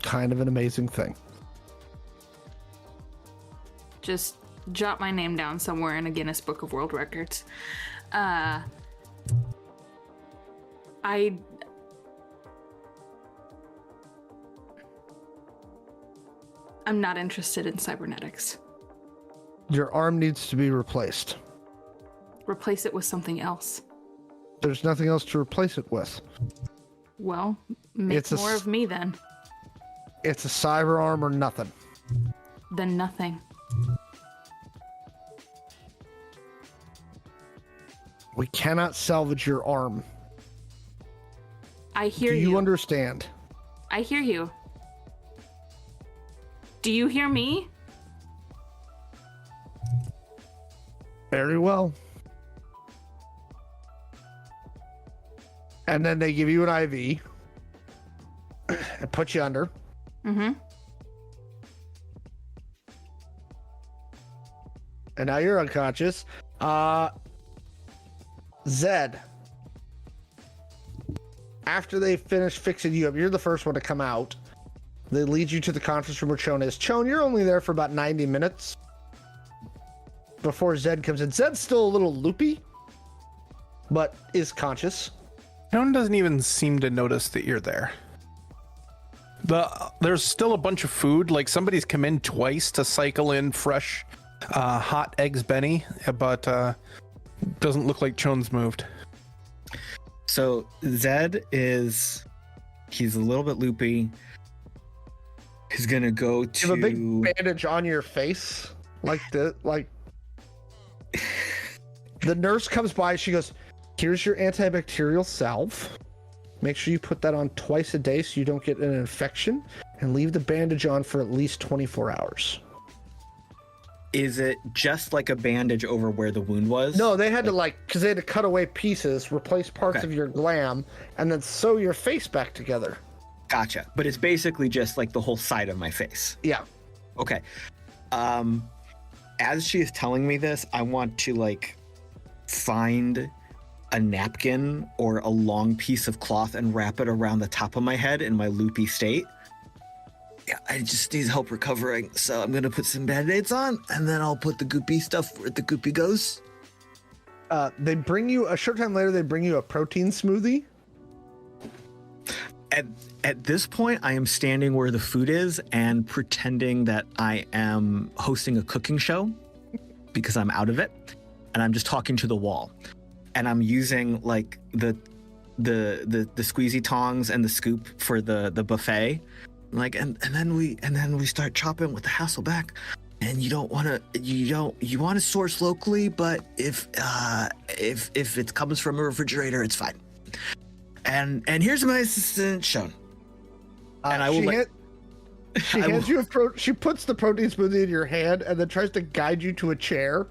kind of an amazing thing. Just jot my name down somewhere in a Guinness Book of World Records. I'm not interested in cybernetics. Your arm needs to be replaced. Replace it with something else. There's nothing else to replace it with. Well, make more of me then. It's a cyber arm or nothing. Then nothing. We cannot salvage your arm. I hear you. you. Do you understand? I hear you. Do you hear me? Very well. And then they give you an IV and put you under. Mm-hmm. And now you're unconscious. Zed. After they finish fixing you up, you're the first one to come out. They lead you to the conference room where Chone is. Chone, you're only there for about 90 minutes before Zed comes in. Zed's still a little loopy, but is conscious. No one doesn't even seem to notice that you're there. There's still a bunch of food. Like somebody's come in twice to cycle in fresh, hot eggs Benny, but doesn't look like Chone's moved. So Zed he's a little bit loopy. He's gonna go to. You have a big bandage on your face, like the. The nurse comes by. She goes, "Here's your antibacterial salve. Make sure you put that on twice a day so you don't get an infection, and leave the bandage on for at least 24 hours." Is it just like a bandage over where the wound was? No, they had to because they had to cut away pieces, replace parts of your glam, and then sew your face back together. Gotcha. But it's basically just like the whole side of my face. Yeah. Okay. As she is telling me this, I want to find a napkin or a long piece of cloth and wrap it around the top of my head in my loopy state. Yeah, I just need help recovering, so I'm gonna put some band-aids on, and then I'll put the goopy stuff where the goopy goes. They bring you a short time later. They bring you a protein smoothie. At this point, I am standing where the food is and pretending that I am hosting a cooking show because I'm out of it, and I'm just talking to the wall, and I'm using the squeezy tongs and the scoop for the buffet, and then we start chopping with the Hasselback. and you want to source locally, but if it comes from a refrigerator, it's fine. And here's my assistant, Sean. And I will she hands you she puts the protein smoothie in your hand and then tries to guide you to a chair.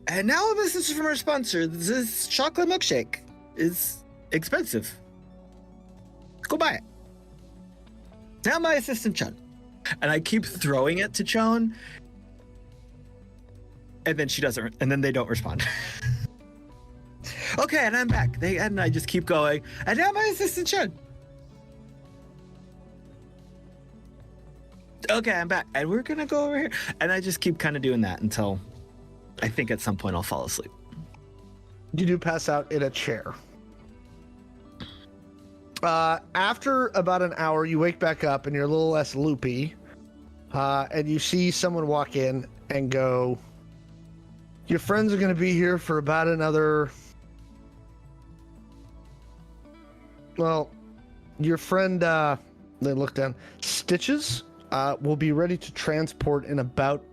And now a message from our sponsor. This chocolate milkshake is expensive. Go buy it. Now my assistant, Chun. And I keep throwing it to Chun. And then she doesn't, and then they don't respond. Okay, and I'm back. And I just keep going. And now my assistant, Chun. Okay, I'm back. And we're gonna go over here. And I just keep kind of doing that until I think at some point I'll fall asleep. You do pass out in a chair. After about an hour, you wake back up and you're a little less loopy. And you see someone walk in and go, your friends are going to be here for about another... Well, your friend, they look down, Stitches, will be ready to transport in about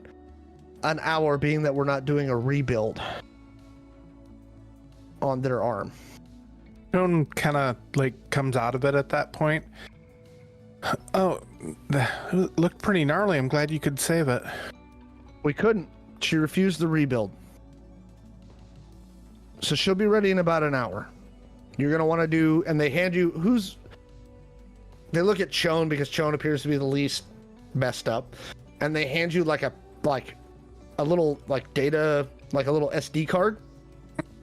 an hour, being that we're not doing a rebuild on their arm. Joan kind of comes out of it at that point. Oh, that looked pretty gnarly. I'm glad you could save it. We couldn't. She refused the rebuild. So she'll be ready in about an hour. You're going to want to do, and they hand you, they look at Chone because Chone appears to be the least messed up. And they hand you a little data, a little SD card.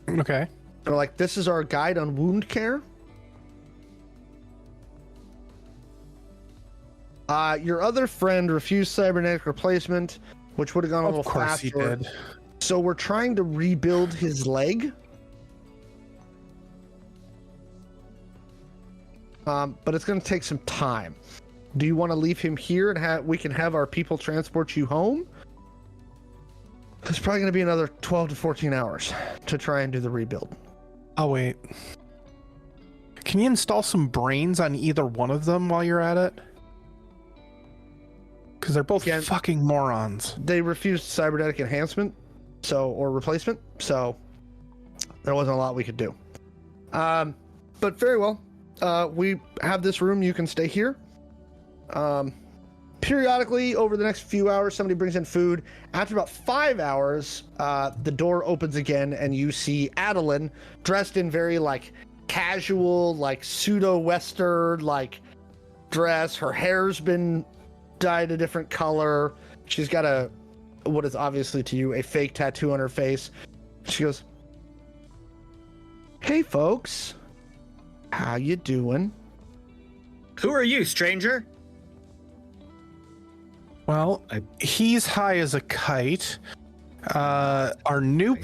Okay. They're like, this is our guide on wound care. Your other friend refused cybernetic replacement, which would have gone a little faster. Of course he did. So we're trying to rebuild his leg. But it's going to take some time. Do you want to leave him here and we can have our people transport you home? It's probably going to be another 12 to 14 hours to try and do the rebuild. Oh, wait. Can you install some brains on either one of them while you're at it? Because they're both fucking morons. They refused cybernetic enhancement, or replacement, so there wasn't a lot we could do. But very well. We have this room. You can stay here. Periodically, over the next few hours, somebody brings in food. After about 5 hours, the door opens again, and you see Adeline dressed in very casual, pseudo-Western dress. Her hair's been dyed a different color. She's got what is obviously to you a fake tattoo on her face. She goes, "Hey, folks, how you doing?" Who are you, stranger? Well, he's high as a kite. Our new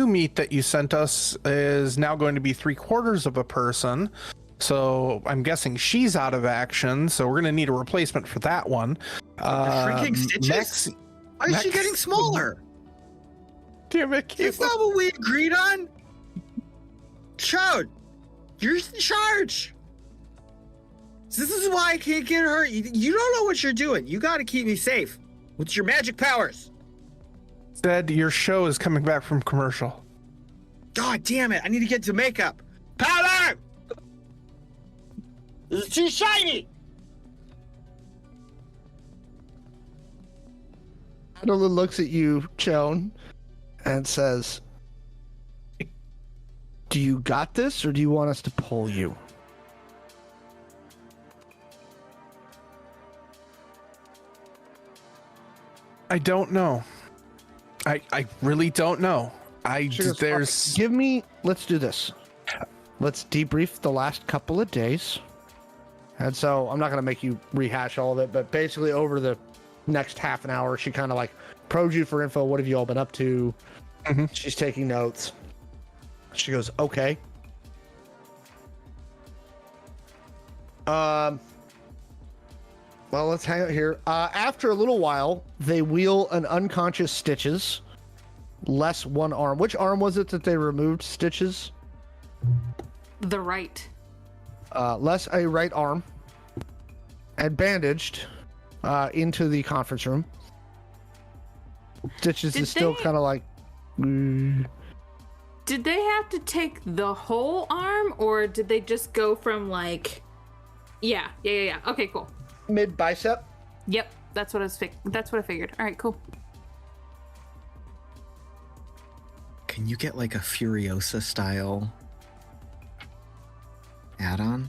meat that you sent us is now going to be 3/4 of a person. So I'm guessing she's out of action. So we're going to need a replacement for that one. Shrinking Stitches? Why is she getting smaller? Damn it! Is that what we agreed on? Chode, you're in charge. This is why I can't get hurt. You don't know what you're doing. You got to keep me safe with your magic powers. Said your show is coming back from commercial. God damn it. I need to get to makeup. Powder! This is too shiny. Adeline looks at you, Joan, and says, "Do you got this, or do you want us to pull you?" I don't know. I really don't know. Let's do this. Let's debrief the last couple of days. And so I'm not going to make you rehash all of it, but basically over the next half an hour, she kind of probed you for info. What have you all been up to? Mm-hmm. She's taking notes. She goes, "Okay. Well, let's hang out here." After a little while, they wheel an unconscious Stitches, less one arm. Which arm was it that they removed Stitches? The right. Less a right arm, and bandaged into the conference room. Stitches Did is still they- kind of like. Did they have to take the whole arm, or did they just go from like? Yeah. Okay, cool. Mid bicep. Yep, that's what I was. That's what I figured. All right, cool. Can you get like a Furiosa style add-on?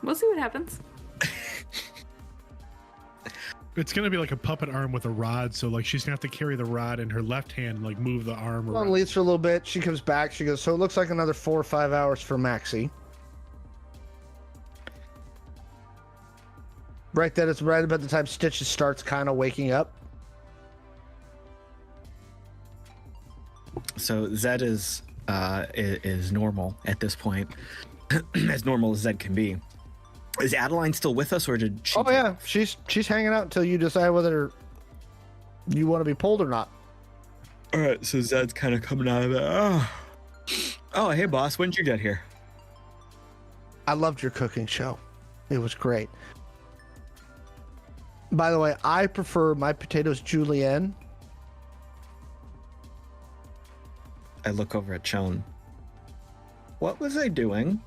We'll see what happens. It's gonna be like a puppet arm with a rod, so like she's gonna have to carry the rod in her left hand, like move the arm On around. leads for a little bit. She comes back. She goes, so it looks like another 4 or 5 hours for Maxie. Right then, it's right about the time Stitches starts kind of waking up. So Zed is normal at this point, as normal as Zed can be. Is Adeline still with us, or did she? Oh yeah, she's hanging out until you decide whether you want to be pulled or not. All right, so Zed's kind of coming out of it. Oh, hey boss, when did you get here? I loved your cooking show. It was great. By the way, I prefer my potatoes julienne. I look over at Chone. What was I doing?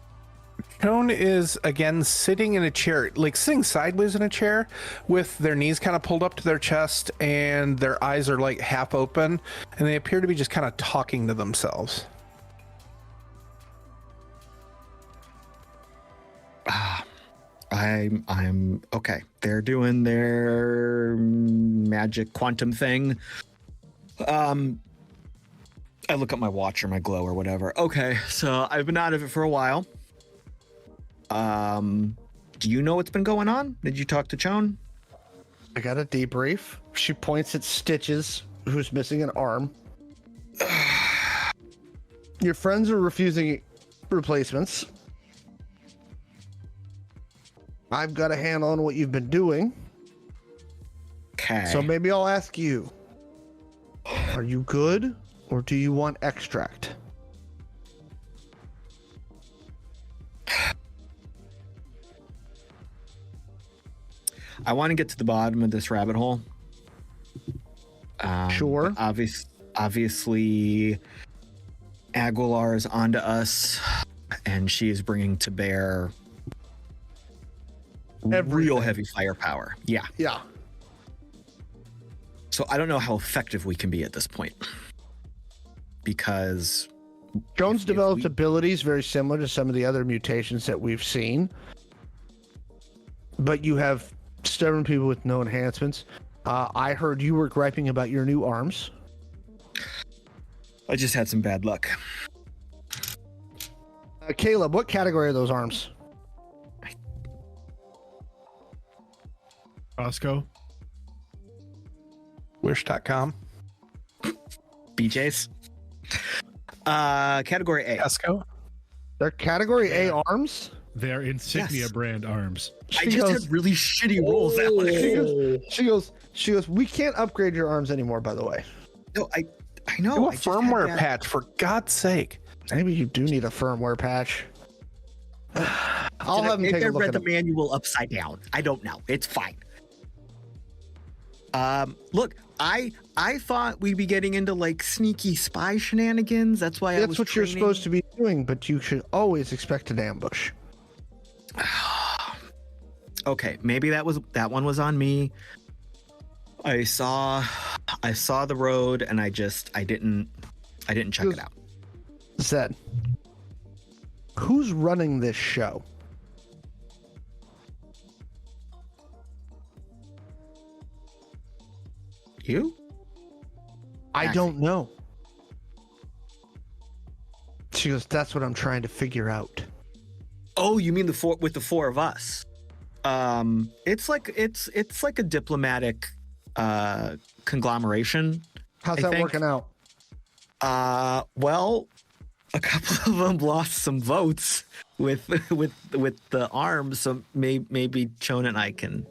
Chone is again sitting in a chair, like sitting sideways in a chair with their knees kind of pulled up to their chest and their eyes are like half open and they appear to be just kind of talking to themselves. I'm okay. They're doing their magic quantum thing. I look at my watch or my glow or whatever. Okay, so I've been out of it for a while. Do you know what's been going on? Did you talk to Chone? I got a debrief. She points at Stitches, who's missing an arm. Your friends are refusing replacements. I've got a handle on what you've been doing. Okay. So maybe I'll ask you. Are you good, or do you want extract? I want to get to the bottom of this rabbit hole. Sure. Obviously, Aguilar is onto us, and she is bringing to bear real Everything. heavy firepower. Yeah. Yeah. So I don't know how effective we can be at this point, because Jones if developed we- abilities very similar to some of the other mutations that we've seen. But you have stubborn people with no enhancements. I heard you were griping about your new arms. I just had some bad luck. Caleb, what category are those arms? Costco. Wish.com. BJ's. Category A. Tesco. They're category A arms? They're insignia Yes. brand arms. I She just goes- had really shitty rolls that week. She goes, we can't upgrade your arms anymore, by the way. No, I know. Do a I just had firmware that- patch, for God's sake. Maybe you do need a firmware patch. I'll have them Maybe take I a look read at the it. manual upside down. I don't know. It's fine. Look, I thought we'd be getting into like sneaky spy shenanigans. That's why I was That's what you're training. supposed to be doing, but you should always expect an ambush. Okay, maybe that one was on me. I saw the road and I didn't check it out. Zed, who's running this show? You? I Maxie. don't know. She goes, that's what I'm trying to figure out. Oh, you mean the four of us? It's like a diplomatic conglomeration. How's I that think- working out? Well, a couple of them lost some votes with the arms, so maybe Chone and I can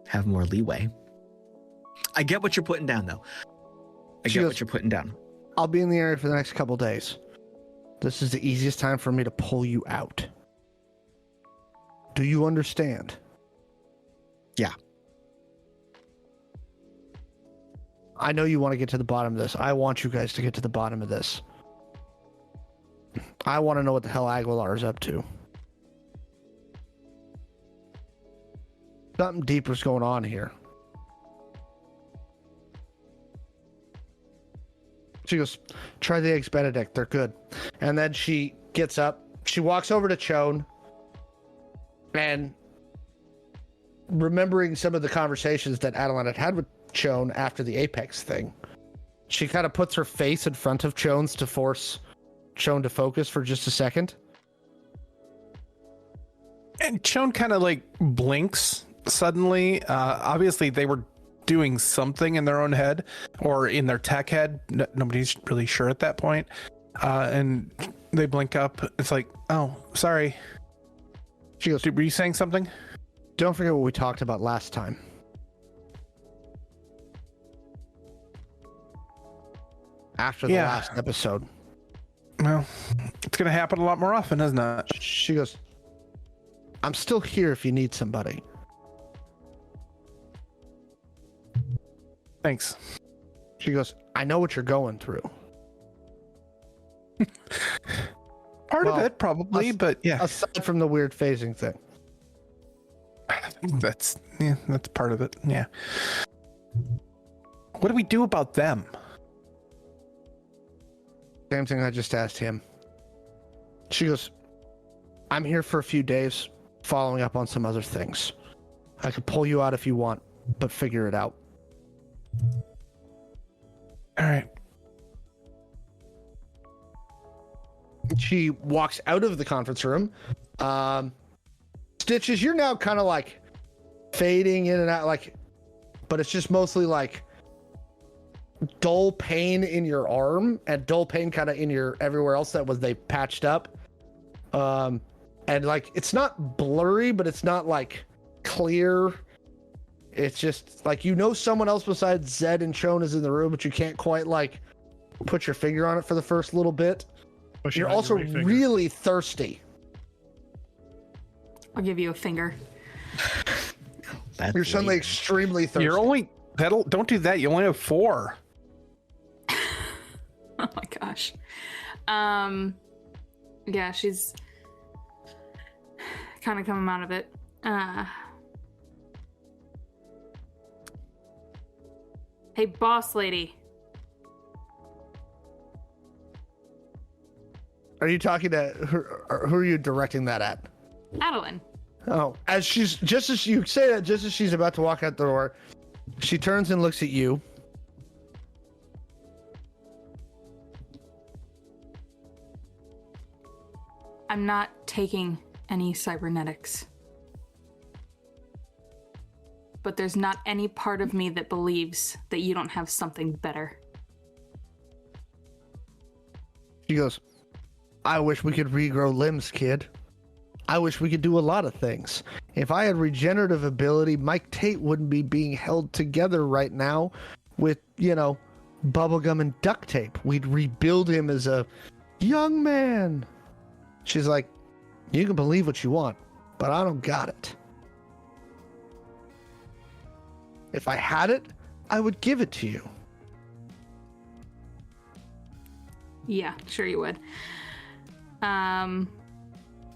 have more leeway. I get what you're putting down, though. I She get goes- what you're putting down. I'll be in the area for the next couple days. This is the easiest time for me to pull you out. Do you understand? Yeah. I know you want to get to the bottom of this. I want you guys to get to the bottom of this. I want to know what the hell Aguilar is up to. Something deeper's going on here. She goes, try the eggs Benedict. They're good. And then she gets up. She walks over to Chone. And remembering some of the conversations that Adeline had with Chone after the Apex thing, she kind of puts her face in front of Chone's to force Chone to focus for just a second. And Chone kind of like blinks suddenly. Obviously, they were doing something in their own head or in their tech head. Nobody's really sure at that point. And they blink up. It's like, oh, sorry. She goes, were you saying something? Don't forget what we talked about last time. After the last episode. Well, it's going to happen a lot more often, isn't it? She goes, I'm still here if you need somebody. Thanks. She goes, I know what you're going through. Part of it, probably, but yeah. Aside from the weird phasing thing. That's part of it, yeah. What do we do about them? Same thing I just asked him. She goes, I'm here for a few days, following up on some other things. I could pull you out if you want, but figure it out. All right. She walks out of the conference room. Stitches, you're now kind of like fading in and out, like, but it's just mostly like dull pain in your arm and dull pain kind of in your everywhere else that was they patched up. And like it's not blurry, but it's not like clear. It's just like, you know, someone else besides Zed and Chone is in the room, but you can't quite like put your finger on it for the first little bit. You're also really thirsty. I'll give you a finger. You're suddenly extremely thirsty. You're only don't do that. You only have 4. Oh my gosh. Yeah, she's kind of coming out of it. Hey, boss lady. Are you talking to her? Who are you directing that at? Adeline. Oh, as you say that, just as she's about to walk out the door, she turns and looks at you. I'm not taking any cybernetics. But there's not any part of me that believes that you don't have something better. She goes, I wish we could regrow limbs, kid. I wish we could do a lot of things. If I had regenerative ability, Mike Tate wouldn't be being held together right now with, you know, bubblegum and duct tape. We'd rebuild him as a young man. She's like, you can believe what you want, but I don't got it. If I had it, I would give it to you. Yeah, sure you would.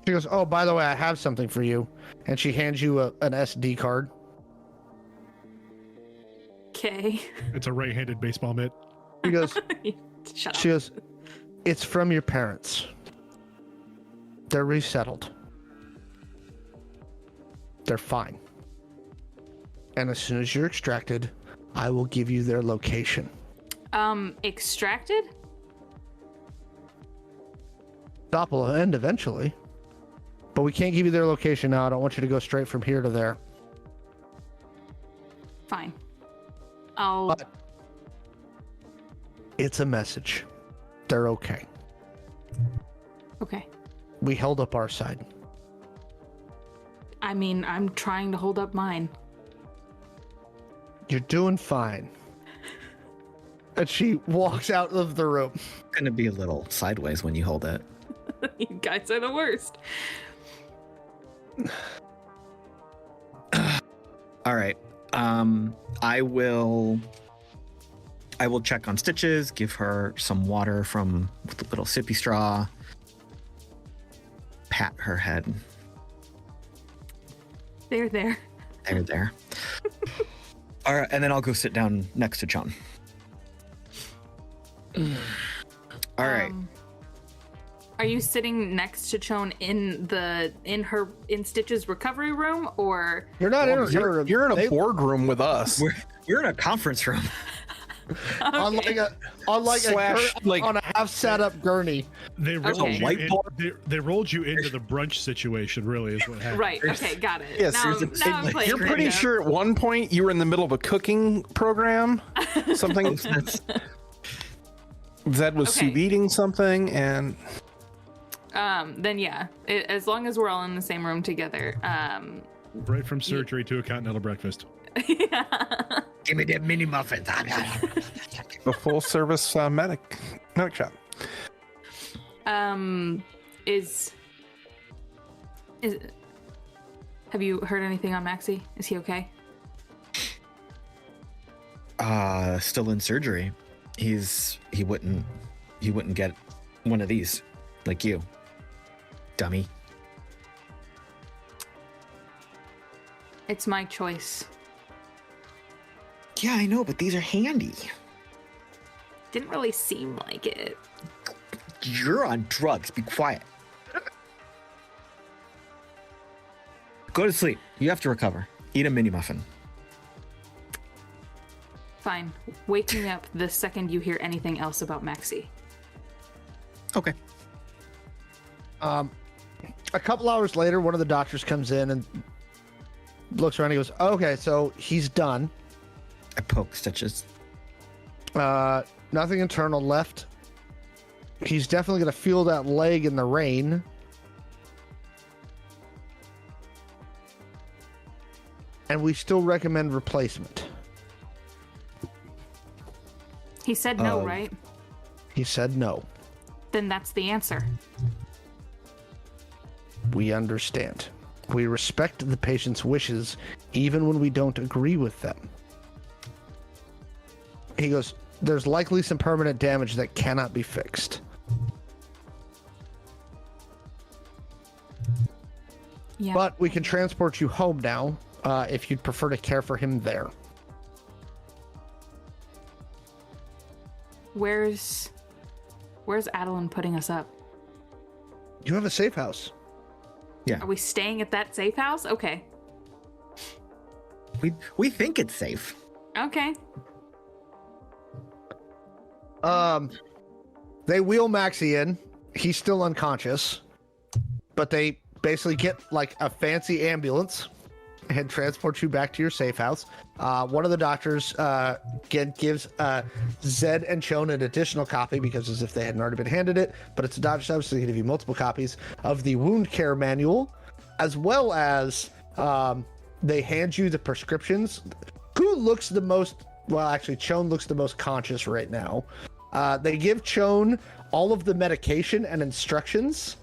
She goes, oh, by the way, I have something for you. And she hands you an SD card. Okay. It's a right-handed baseball mitt. She goes, Shut she up. goes, it's from your parents. They're resettled. They're fine. And as soon as you're extracted, I will give you their location. Extracted? Stop will end eventually. But we can't give you their location now. I don't want you to go straight from here to there. Fine. I'll... But it's a message. They're okay. Okay. We held up our side. I mean, I'm trying to hold up mine. You're doing fine. And she walks out of the room. Gonna be a little sideways when you hold it. You guys are the worst. All right. I will check on Stitches, give her some water from the little sippy straw, pat her head. There. There. All right, and then I'll go sit down next to Chon. All right. Are you sitting next to Chon in Stitch's recovery room, or You're not in a room. You're in a boardroom with us. We're in a conference room. on like a Slash, like- on a half sat up gurney. They rolled, Okay. you in, Whiteboard. they rolled you into the brunch situation, really, is what happened. right? Okay, got it. Yes, now, there's a now big, I'm like, playing You're pretty Gringo. sure at one point you were in the middle of a cooking program. Something. Zed was Okay. sous videing something, and Then yeah, as long as we're all in the same room together. Right from surgery to a continental breakfast. Give me that mini muffins. the full service medic shop. Is have you heard anything on Maxie? Is he okay? Still in surgery. He wouldn't get one of these, like you, dummy. It's my choice. Yeah, I know, but these are handy. Didn't really seem like it. You're on drugs. Be quiet. Go to sleep. You have to recover. Eat a mini muffin. Fine. Wake me up the second you hear anything else about Maxie. Okay. A couple hours later, one of the doctors comes in and looks around and goes, okay, so he's done. I poke Stitches. Nothing internal left. He's definitely going to feel that leg in the rain. And we still recommend replacement. He said no, right? He said no. Then that's the answer. We understand. We respect the patient's wishes, even when we don't agree with them. He goes, there's likely some permanent damage that cannot be fixed. Yeah. But we can transport you home now, if you'd prefer to care for him there. Where's Adeline putting us up? You have a safe house. Are we staying at that safe house? Okay. We think it's safe. Okay. They wheel Maxie in. He's still unconscious, but they basically get like a fancy ambulance and transport you back to your safe house. One of the doctors gives Zed and Chon an additional copy, because as if they hadn't already been handed it, but it's a doctor's office, so they give you multiple copies of the wound care manual, as well as they hand you the prescriptions. Who looks the most, well, actually, Chon looks the most conscious right now. They give Chon all of the medication and instructions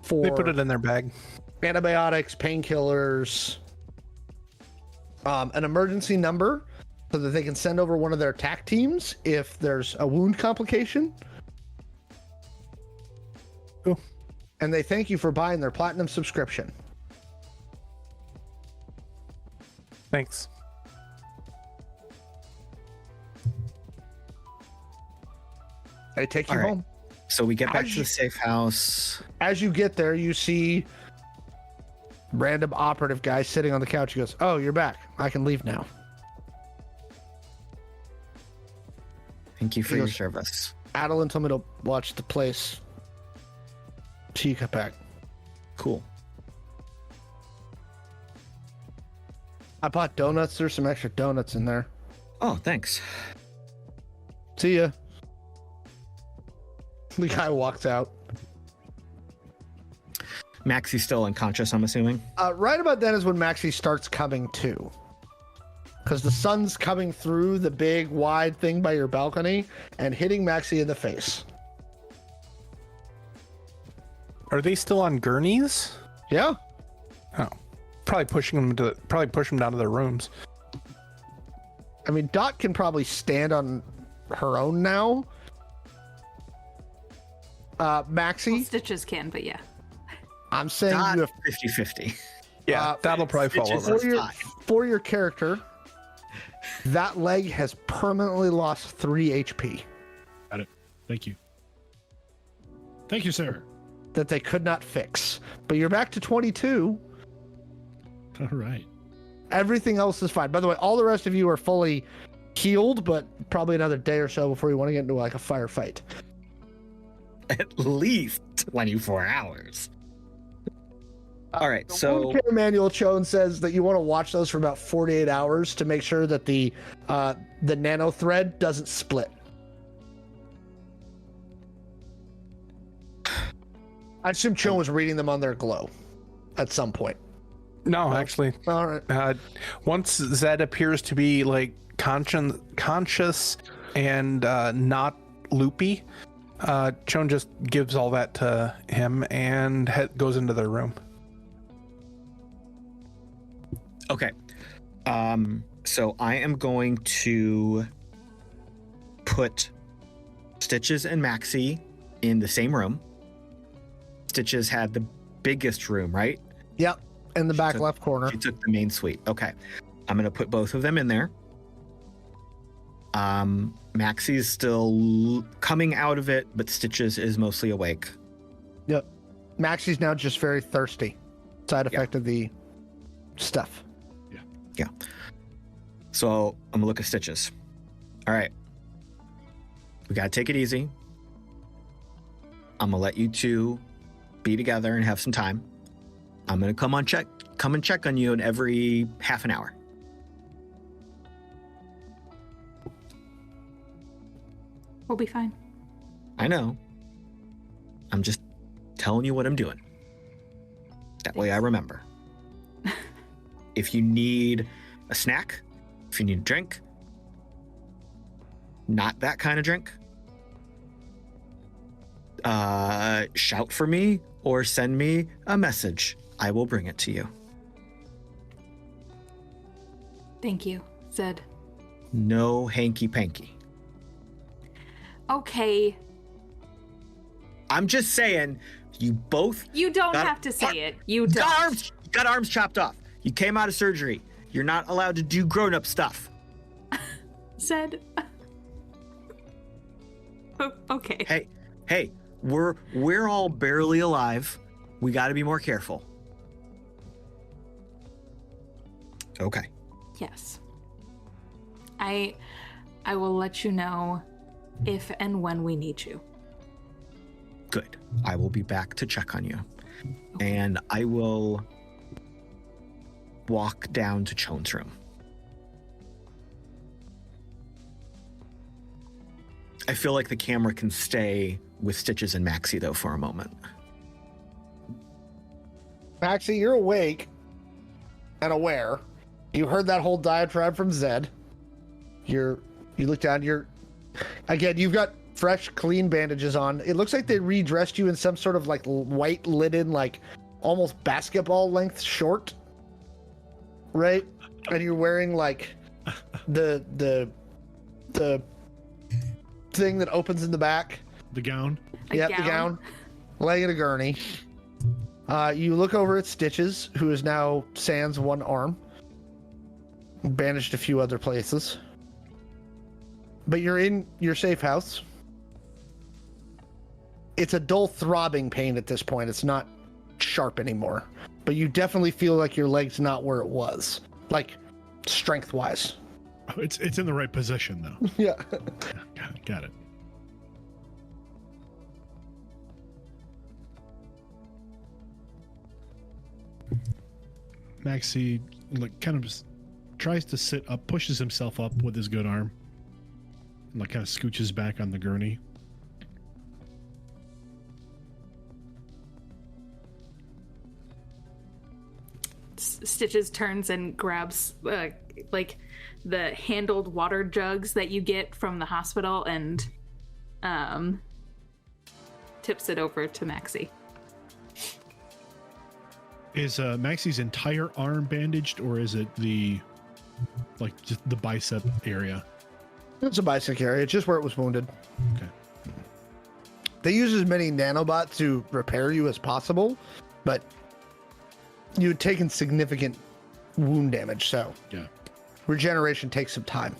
for They put it in their bag. antibiotics, painkillers, an emergency number so that they can send over one of their TAC teams if there's a wound complication. Cool. And they thank you for buying their platinum subscription. Thanks. They take you All right. home. So we get back As to the safe house. As you get there, you see random operative guy sitting on the couch. He goes, "Oh, you're back. I can leave now." Thank you for He your goes- service. Adeline told me to watch the place till you get back. Cool. I bought donuts. There's some extra donuts in there. Oh, thanks. See ya. The guy walks out. Maxie's still unconscious, I'm assuming. Right about then is when Maxie starts coming to. Because the sun's coming through the big, wide thing by your balcony and hitting Maxie in the face. Are they still on gurneys? Yeah? Oh. Probably push them down to their rooms. I mean, Dot can probably stand on her own now. Maxie, Well, Stitches can, but yeah. I'm saying Not you have 50-50. Yeah, that'll probably fall Stitches over. is- for your character, that leg has permanently lost 3 HP Got it. Thank you. Thank you, sir. that they could not fix. But you're back to 22. All right. Everything else is fine. By the way, all the rest of you are fully healed, but probably another day or so before you want to get into like a firefight. At least 24 hours. All right, so Wound Care Manual Chone says that you want to watch those for about 48 hours to make sure that the nano thread doesn't split. I assume Chone was reading them on their glow at some point. No, actually, All right. once Zed appears to be like conscious and not loopy, Chone just gives all that to him and goes into their room. okay. So I am going to put Stitches and Maxie in the same room. Stitches had the biggest room, right? Yep. In the back took- left corner. She took the main suite. Okay. I'm going to put both of them in there. Maxie's still coming out of it, but Stitches is mostly awake. Yep. Maxie's now just very thirsty. Side effect of the stuff. Yeah. So I'm going to look at Stitches. All right. We got to take it easy. I'm going to let you two be together and have some time. I'm going to come and check on you in every half an hour. We'll be fine. I know. I'm just telling you what I'm doing. That way I remember. If you need a snack, if you need a drink, not that kind of drink, shout for me or send me a message. I will bring it to you. Thank you, Zed. No hanky-panky. Okay. I'm just saying, you both You don't Got- have to say it. You don't. got arms chopped off. You came out of surgery. You're not allowed to do grown-up stuff. Zed. Okay. Hey, we're all barely alive. We got to be more careful. Okay. Yes. I will let you know if and when we need you. Good. I will be back to check on you. And I will walk down to Chone's room. I feel like the camera can stay with Stitches and Maxie, though, for a moment. Maxie, you're awake and aware. You heard that whole diatribe from Zed. You look down, you've got fresh, clean bandages on. It looks like they redressed you in some sort of like white linen, like almost basketball length short. Right? And you're wearing like the thing that opens in the back. The gown. Yep, the gown. Laying in a gurney. You look over at Stitches, who is now sans one arm. Bandaged a few other places. But you're in your safe house. It's a dull throbbing pain at this point. It's not sharp anymore. But you definitely feel like your leg's not where it was. Like, strength-wise. Oh, it's in the right position though. Yeah. Got it. Maxie kind of just tries to sit up, pushes himself up with his good arm, and kind of scooches back on the gurney. Stitches turns and grabs like the handled water jugs that you get from the hospital and tips it over to Maxie. Is Maxie's entire arm bandaged, or is it the just the bicep area? It's a bicep area, just where it was wounded. Okay. They use as many nanobots to repair you as possible, but you've taken significant wound damage, so Yeah. regeneration takes some time.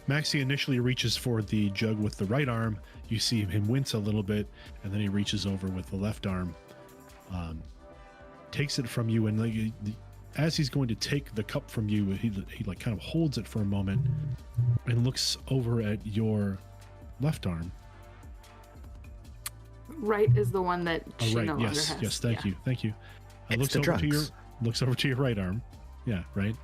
Maxie initially reaches for the jug with the right arm. You see him wince a little bit, and then he reaches over with the left arm, takes it from you, and as he's going to take the cup from you, he like kind of holds it for a moment and looks over at your left arm. Right is the one that she right. no longer Yes. has. Yes. Thank you. Thank you. It's Looks the over to drugs. your right arm. Yeah. Right.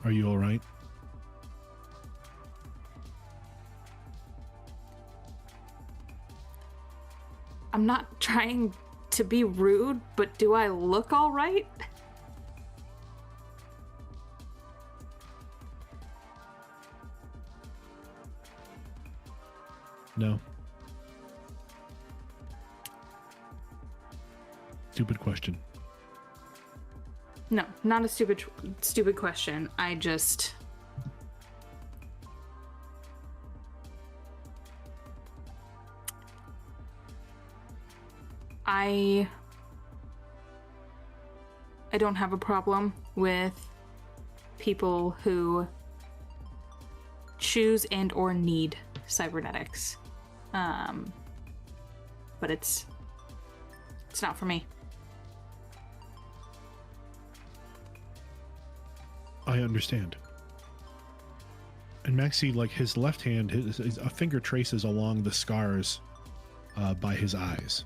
Are you all right? I'm not trying to be rude, but do I look all right? No. Stupid question. No, not a stupid question. I don't have a problem with people who choose and or need cybernetics. But it's not for me. I understand. And Maxie, like his left hand, a finger traces along the scars by his eyes.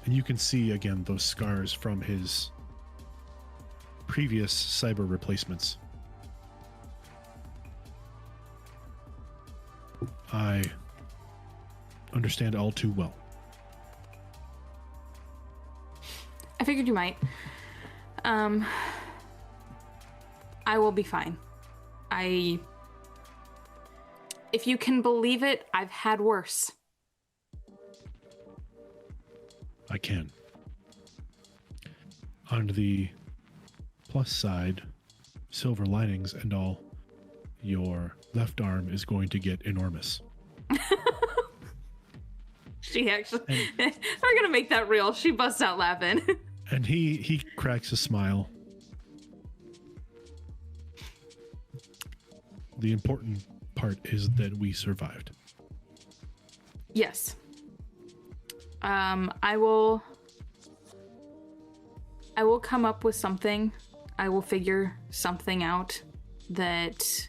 And you can see again those scars from his previous cyber replacements. I understand all too well. I figured you might. I will be fine. If you can believe it, I've had worse. I can. On the plus side, silver linings and all, your left arm is going to get enormous. She actually, we're gonna make that real. She busts out laughing. And he cracks a smile. The important part is that we survived. Yes. I will come up with something. I will figure something out that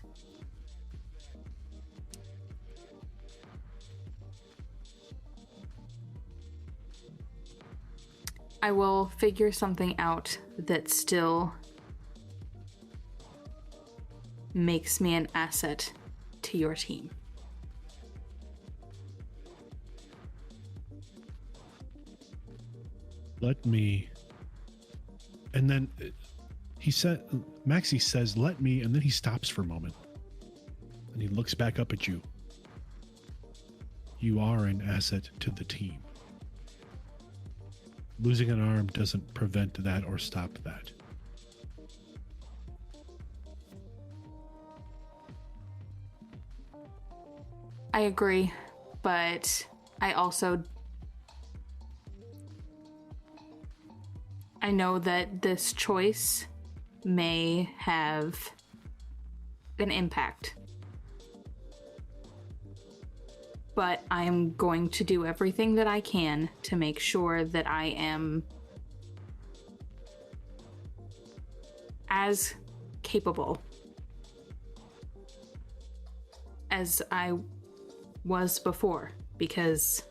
still makes me an asset to your team. Let me. And then Maxie says, let me, and then he stops for a moment. And he looks back up at you. You are an asset to the team. Losing an arm doesn't prevent that or stop that. I agree, but I know that this choice may have an impact. But I am going to do everything that I can to make sure that I am as capable as I was before, because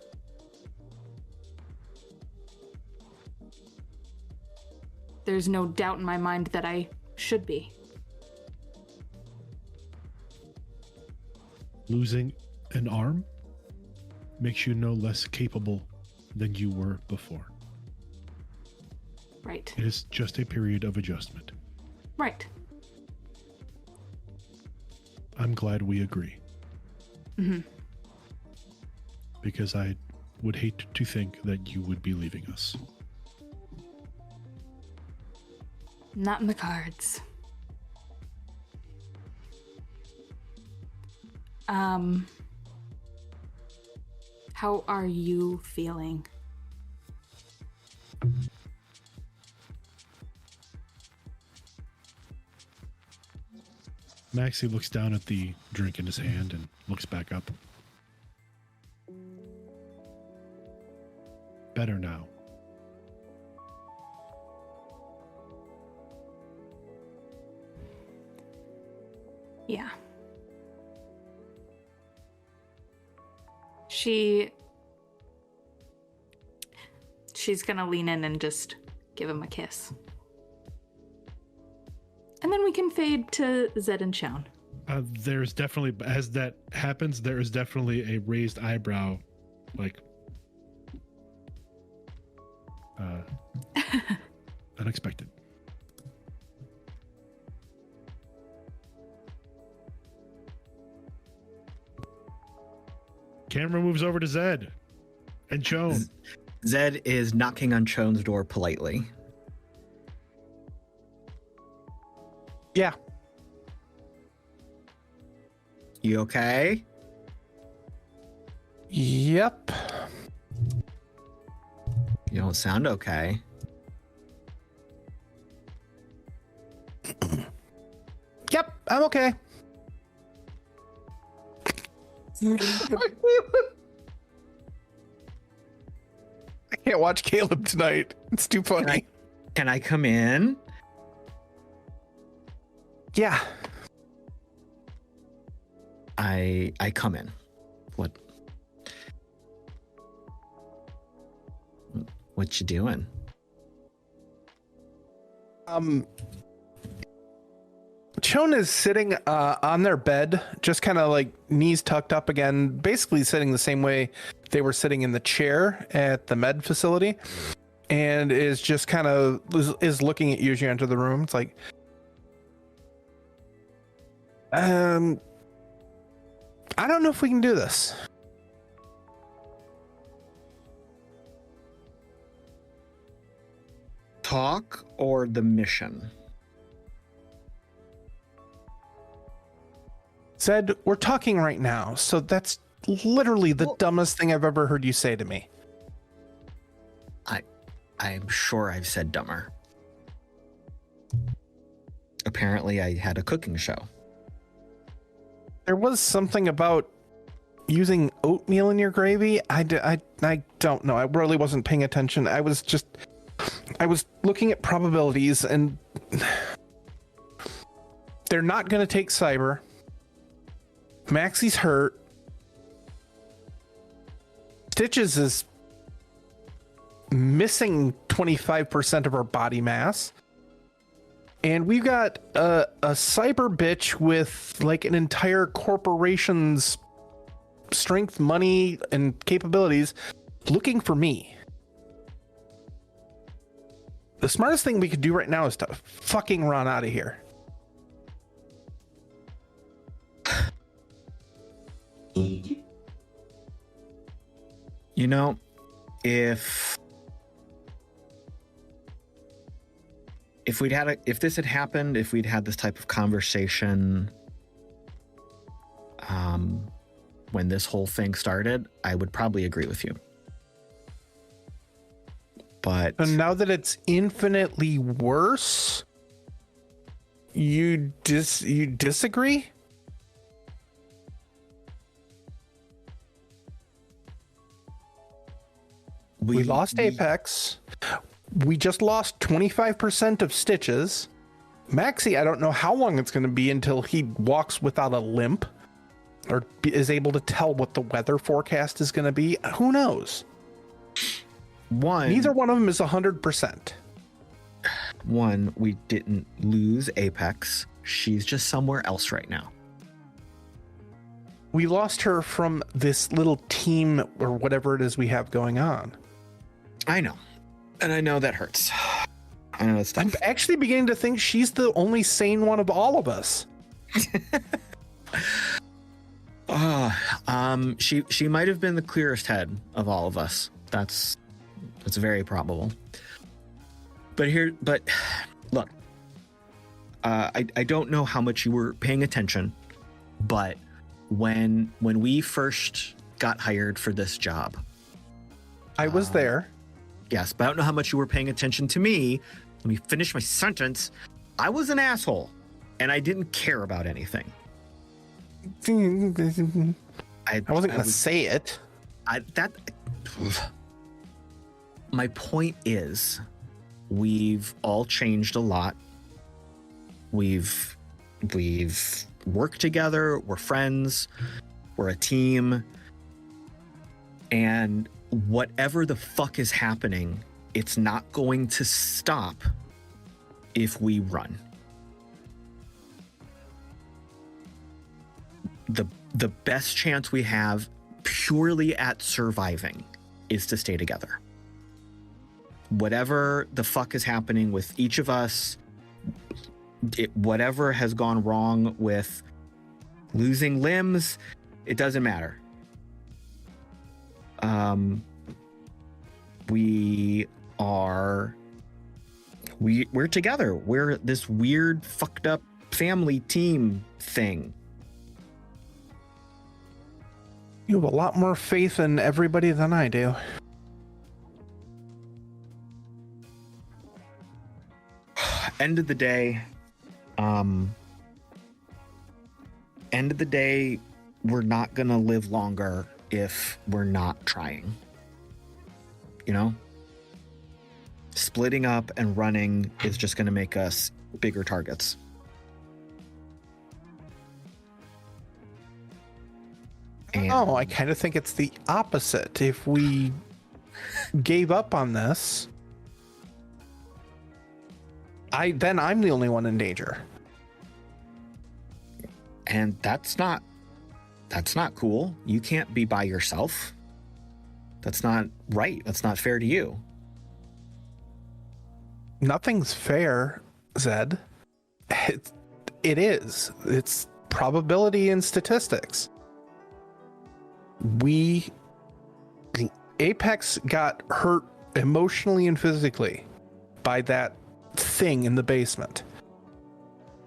there's no doubt in my mind that I should be. Losing an arm makes you no less capable than you were before. Right. It is just a period of adjustment. Right. I'm glad we agree. Mm-hmm. Because I would hate to think that you would be leaving us. Not in the cards. How are you feeling? Maxie looks down at the drink in his hand and looks back up. Better now. Yeah. She's gonna lean in and just give him a kiss. And then we can fade to Zed and Chown. There's definitely, as that happens, there is definitely a raised eyebrow, like, unexpected. Camera moves over to Zed and Chown. Zed is knocking on Chone's door politely. Yeah. You okay? Yep. You don't sound okay. Yep, I'm okay. I can't watch Caleb tonight. It's too funny. Can I come in? Yeah. I come in. What you doing? Chone is sitting on their bed, just kind of like knees tucked up again, basically sitting the same way they were sitting in the chair at the med facility, and is just kind of is looking at you as you enter the room. It's like, I don't know if we can do this. Talk or the mission? Said, we're talking right now, so that's literally the dumbest thing I've ever heard you say to me. I'm sure I've said dumber. Apparently, I had a cooking show. There was something about using oatmeal in your gravy. I don't know. I really wasn't paying attention. I was looking at probabilities, and they're not going to take cyber. Maxie's hurt. Stitches is missing 25% of our body mass. And we've got a cyber bitch with like an entire corporation's strength, money, and capabilities looking for me. The smartest thing we could do right now is to fucking run out of here. You know, if this had happened, if we'd had this type of conversation when this whole thing started, I would probably agree with you. But And now that it's infinitely worse, you disagree? We lost Apex. We just lost 25% of Stitches. Maxie, I don't know how long it's going to be until he walks without a limp or is able to tell what the weather forecast is going to be. Who knows? Neither one of them is 100%. One, we didn't lose Apex. She's just somewhere else right now. We lost her from this little team or whatever it is we have going on. I know. And I know that hurts. I know it's tough. I'm actually beginning to think she's the only sane one of all of us. She might have been the clearest head of all of us. That's very probable. But look, I don't know how much you were paying attention, but when we first got hired for this job, I was there. yes, but I don't know how much you were paying attention to me. Let me finish my sentence. I was an asshole, and I didn't care about anything. I wasn't going to say it. My point is, we've all changed a lot. We've worked together. We're friends. We're a team. And whatever the fuck is happening, it's not going to stop if we run. The best chance we have purely at surviving is to stay together. Whatever the fuck is happening with each of us, whatever has gone wrong with losing limbs, it doesn't matter. We're together. We're this weird, fucked up family team thing. You have a lot more faith in everybody than I do. End of the day, we're not gonna live longer if we're not trying. You know? Splitting up and running is just gonna make us bigger targets. Oh, I kind of think it's the opposite. If we gave up on this, then I'm the only one in danger. And that's not cool. You can't be by yourself. That's not right. That's not fair to you. Nothing's fair, Zed. It is. It's probability and statistics. Apex got hurt emotionally and physically by that thing in the basement.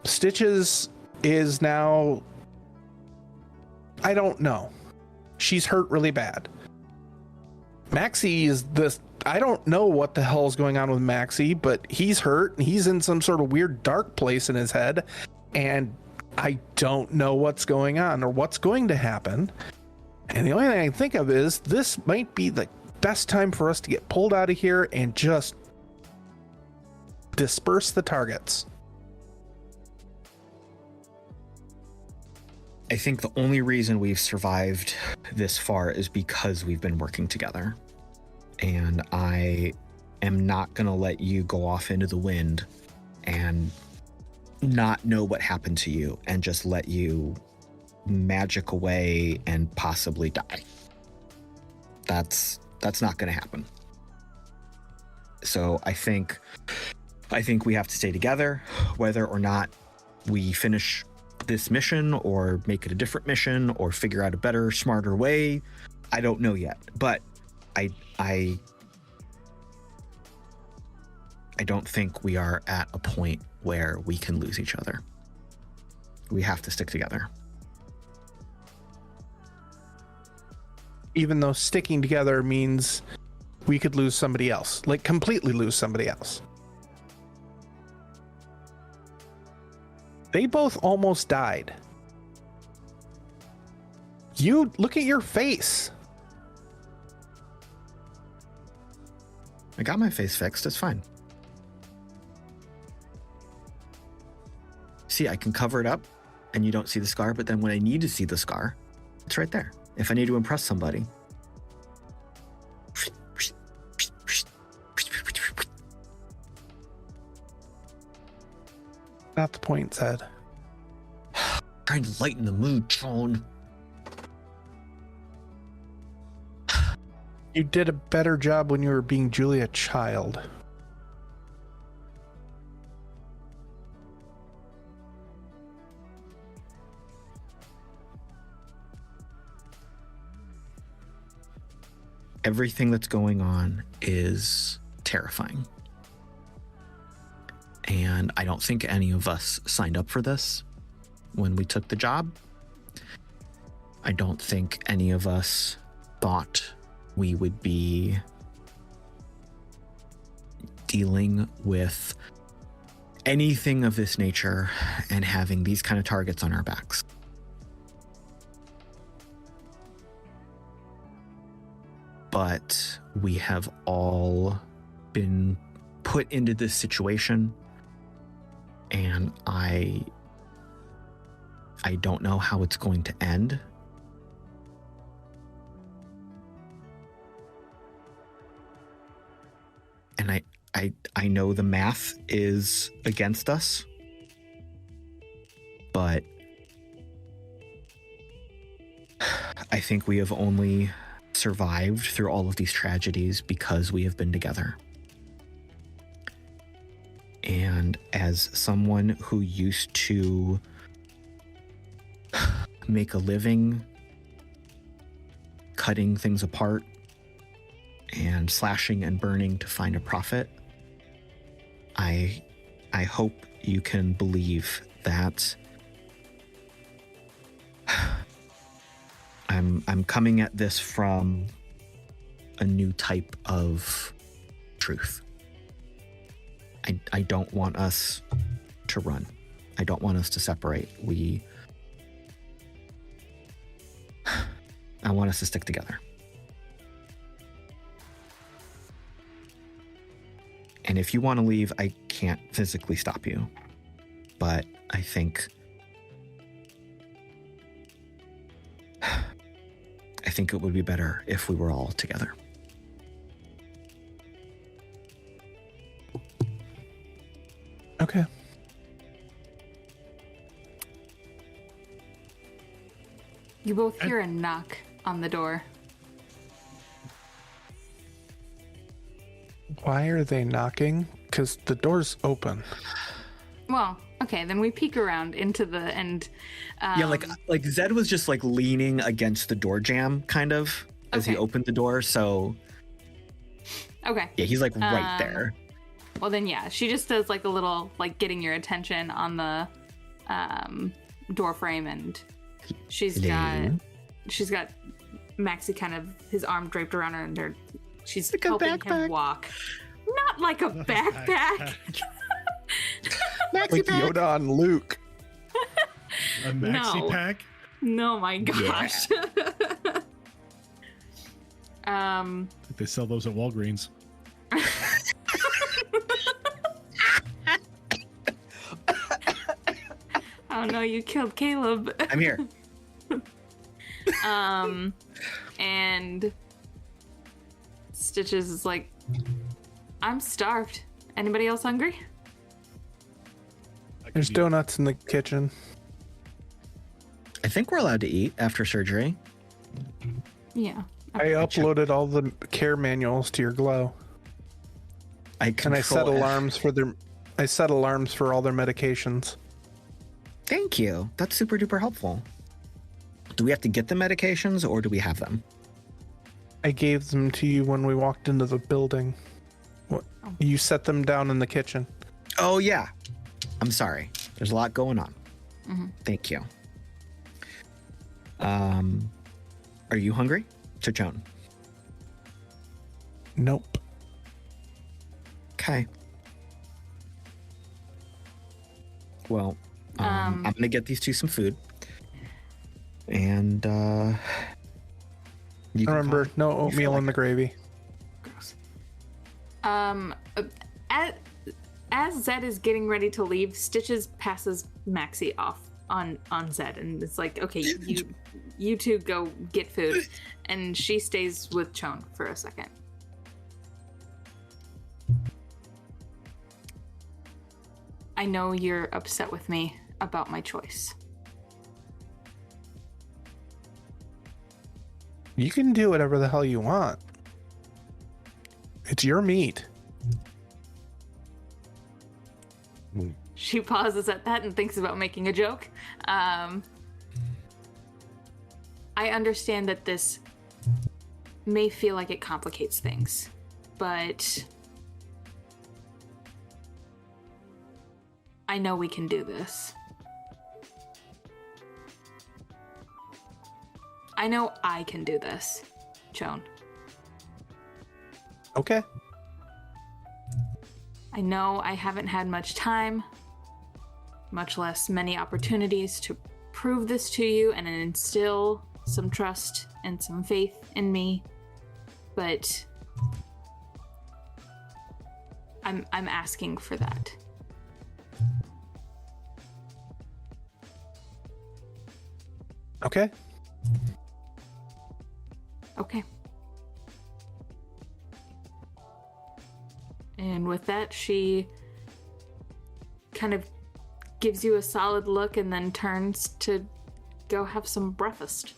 Stitches is now, I don't know. She's hurt really bad. Maxie is this, I don't know what the hell is going on with Maxie, but he's hurt and he's in some sort of weird dark place in his head, and I don't know what's going on or what's going to happen. And the only thing I can think of is this might be the best time for us to get pulled out of here and just disperse the targets. I think the only reason we've survived this far is because we've been working together. And I am not going to let you go off into the wind and not know what happened to you and just let you magic away and possibly die. That's not going to happen. So I think we have to stay together, whether or not we finish this mission or make it a different mission or figure out a better, smarter way. I don't know yet, but I don't think we are at a point where we can lose each other. We have to stick together. Even though sticking together means we could lose somebody else, like completely lose somebody else. They both almost died. You look at your face. I got my face fixed. It's fine. See, I can cover it up and you don't see the scar, but then when I need to see the scar, it's right there. If I need to impress somebody. Not the point, Zed. Trying to lighten the mood, Sean. You did a better job when you were being Julia Child. everything that's going on is terrifying. And I don't think any of us signed up for this when we took the job. I don't think any of us thought we would be dealing with anything of this nature and having these kind of targets on our backs. But we have all been put into this situation, and I don't know how it's going to end. And I know the math is against us, but I think we have only survived through all of these tragedies because we have been together. And as someone who used to make a living cutting things apart and slashing and burning to find a profit, I hope you can believe that I'm coming at this from a new type of truth. I don't want us to run. I don't want us to separate. I want us to stick together. And if you want to leave, I can't physically stop you. But I think it would be better if we were all together. Okay. You both hear a knock on the door. Why are they knocking? Because the door's open. Well, okay, then we peek around into the and Yeah, like Zed was just like leaning against the door jamb, kind of, as he Okay. opened the door. So okay. yeah, he's like right there. Well, then yeah, she just does like a little like getting your attention on the door frame, and she's Hello? got Maxie kind of his arm draped around her, and she's Like a helping backpack. him walk. Not like a backpack. Like Yoda on Luke. A maxi No. pack? No, my gosh. They sell those at Walgreens. Oh no, you killed Caleb. I'm here. And Stitches is like, I'm starved. Anybody else hungry? There's donuts in the kitchen. I think we're allowed to eat after surgery. Yeah. I uploaded all the care manuals to your Glow, and I set alarms for their. I set alarms for all their medications. Thank you. That's super duper helpful. Do we have to get the medications or do we have them? I gave them to you when we walked into the building. What? You set them down in the kitchen. Oh yeah. I'm sorry. There's a lot going on. Mm-hmm. Thank you. Are you hungry? Joan. Nope. Okay. Well, I'm gonna get these two some food. And you can Remember, call- no you feel oatmeal like in the it. gravy. Gross. As Zed is getting ready to leave, Stitches passes Maxie off on Zed, and it's like, okay, you two go get food, and she stays with Chone for a second. I know you're upset with me about my choice. You can do whatever the hell you want. It's your meat. She pauses at that and thinks about making a joke. I understand that this may feel like it complicates things, but I know we can do this. I know I can do this, Joan. Okay. I know I haven't had much time, much less many opportunities to prove this to you and instill some trust and some faith in me, but I'm asking for that. Okay. Okay. And with that, she kind of gives you a solid look and then turns to go have some breakfast.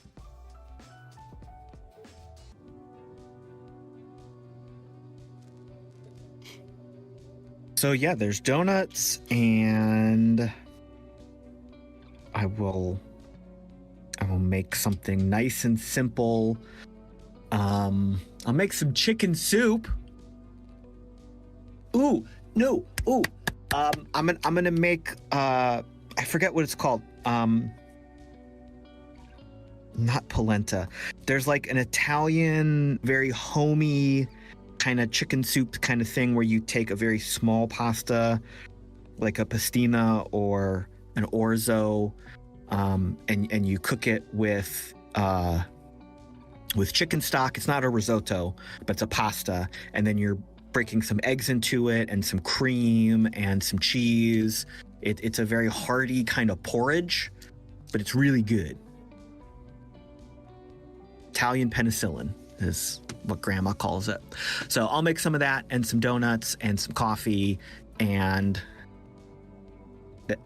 So yeah, there's donuts, and I will make something nice and simple. I'll make some chicken soup. Ooh, no, ooh. I'm gonna make I forget what it's called. Not polenta. There's like an Italian, very homey kind of chicken soup kind of thing where you take a very small pasta, like a pastina or an orzo, and you cook it with chicken stock. It's not a risotto, but it's a pasta, and then you're breaking some eggs into it and some cream and some cheese. It's a very hearty kind of porridge, but it's really good. Italian penicillin is what Grandma calls it. So I'll make some of that and some donuts and some coffee and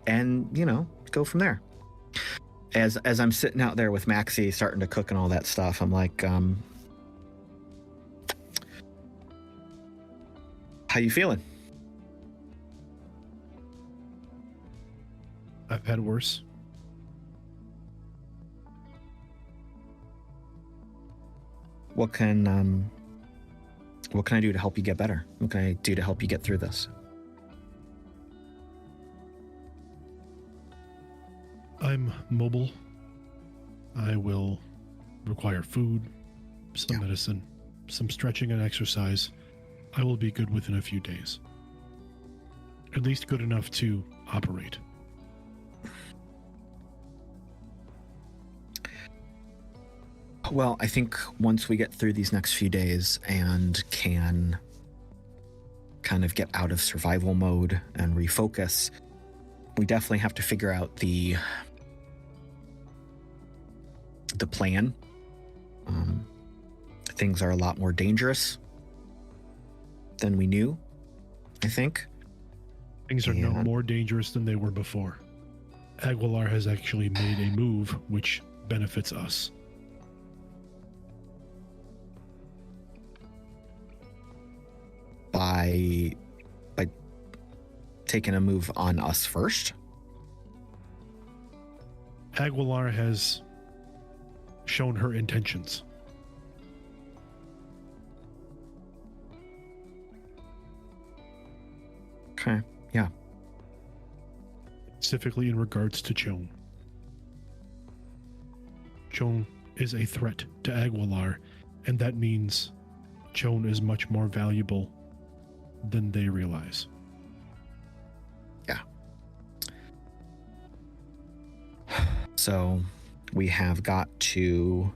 you know, go from there. As I'm sitting out there with Maxie starting to cook and all that stuff, I'm like, how you feeling? I've had worse. What can I do to help you get better? What can I do to help you get through this? I'm mobile. I will require food, some medicine, some stretching and exercise. I will be good within a few days. At least good enough to operate. Well, I think once we get through these next few days and can kind of get out of survival mode and refocus, we definitely have to figure out the plan. Things are a lot more dangerous than we knew, I think. Things are no more dangerous than they were before. Aguilar has actually made a move which benefits us. By taking a move on us first. Aguilar has shown her intentions. Okay, yeah. Specifically in regards to Joan. Joan is a threat to Aguilar, and that means Joan is much more valuable than they realize. Yeah. So we have got to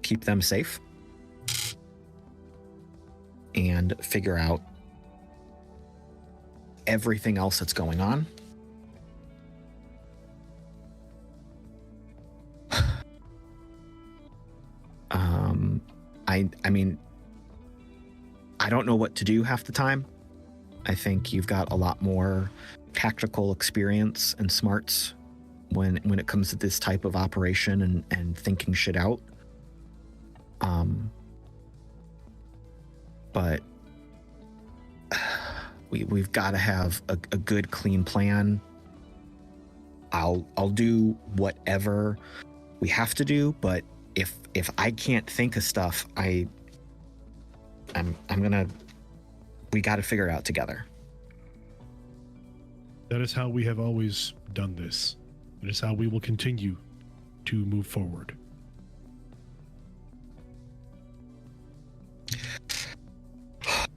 keep them safe and figure out everything else that's going on. I mean, I don't know what to do half the time. I think you've got a lot more tactical experience and smarts when it comes to this type of operation and thinking shit out. But we've got to have a good, clean plan. I'll do whatever we have to do, but if I can't think of stuff, we got to figure it out together. That is how we have always done this. That is how we will continue to move forward.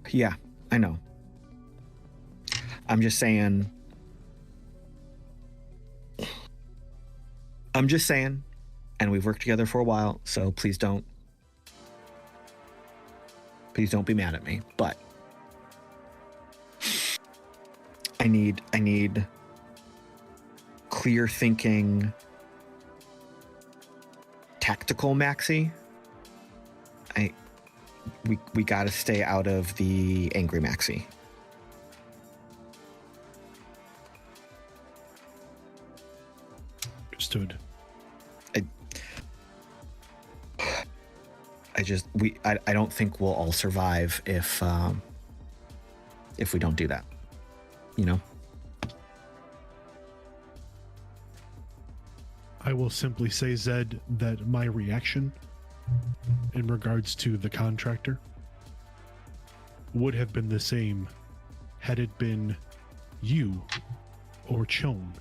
Yeah, I know. I'm just saying, and we've worked together for a while, so please don't be mad at me, but I need clear thinking, tactical Maxi. We got to stay out of the angry Maxi. Understood. I don't think we'll all survive if we don't do that. You know? I will simply say, Zed, that my reaction in regards to the contractor would have been the same had it been you or Chone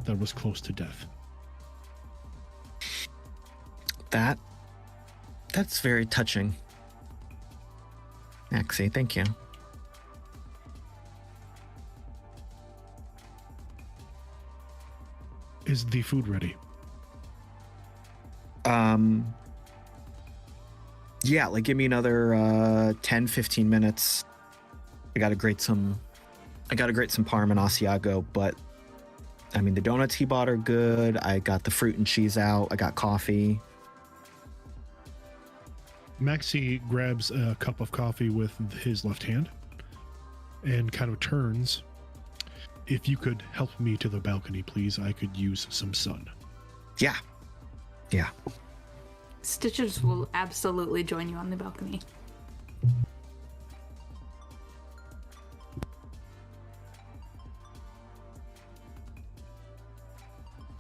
that was close to death. That's very touching. Maxie, thank you. Is the food ready? Yeah, like give me another 10, 15 minutes. I gotta grate some parm and Asiago, but I mean the donuts he bought are good. I got the fruit and cheese out. I got coffee. Maxie grabs a cup of coffee with his left hand and kind of turns. If you could help me to the balcony, please, I could use some sun. Yeah. Stitches will absolutely join you on the balcony.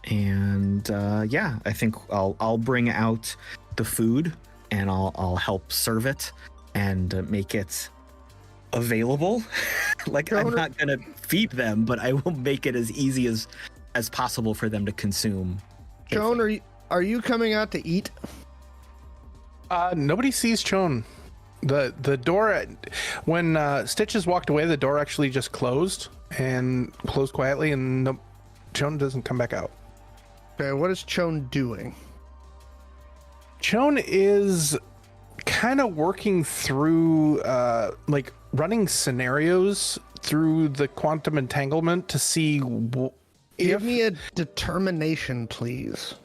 And yeah, I think I'll bring out the food and I'll help serve it and make it available. Like I'm not gonna feed them, but I will make it as easy as possible for them to consume. Chone, are you coming out to eat? Nobody sees Chone. The door, when Stitches walked away, the door actually just closed quietly, and no, Chone doesn't come back out. Okay, what is Chone doing? Chone is kind of working through, like running scenarios through the quantum entanglement to see Give me a determination, please.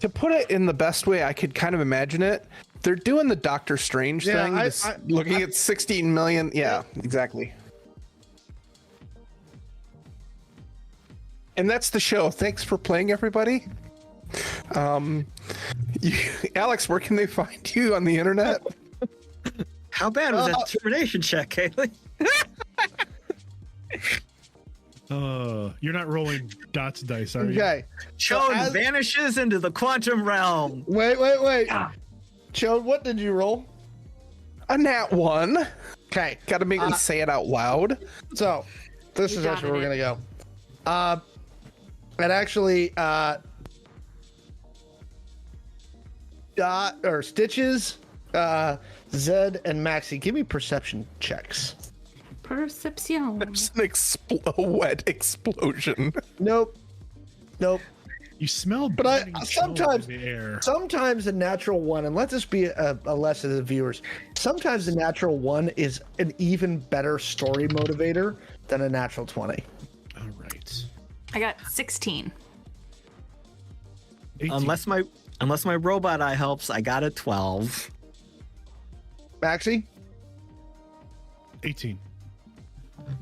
To put it in the best way I could kind of imagine it, they're doing the Doctor Strange thing, looking at 16 million. Yeah, exactly. And that's the show. Thanks for playing, everybody. Alex, where can they find you on the internet? How bad was that determination check, Kaylee? You're not rolling dots dice, are you? Okay. Chone vanishes into the quantum realm. Wait. Chone, what did you roll? A nat 1. Okay. Gotta make me say it out loud. So, this is actually where we're going to go. And actually, Stitches, Zed, and Maxie, give me perception checks. Perception. There's a wet explosion. Nope. You smell But sometimes in the air. Sometimes a natural one, and let this be a lesson to the viewers, sometimes the natural one is an even better story motivator than a natural 20. All right. I got 16. 18. Unless my robot eye helps, I got a 12. Maxie? 18.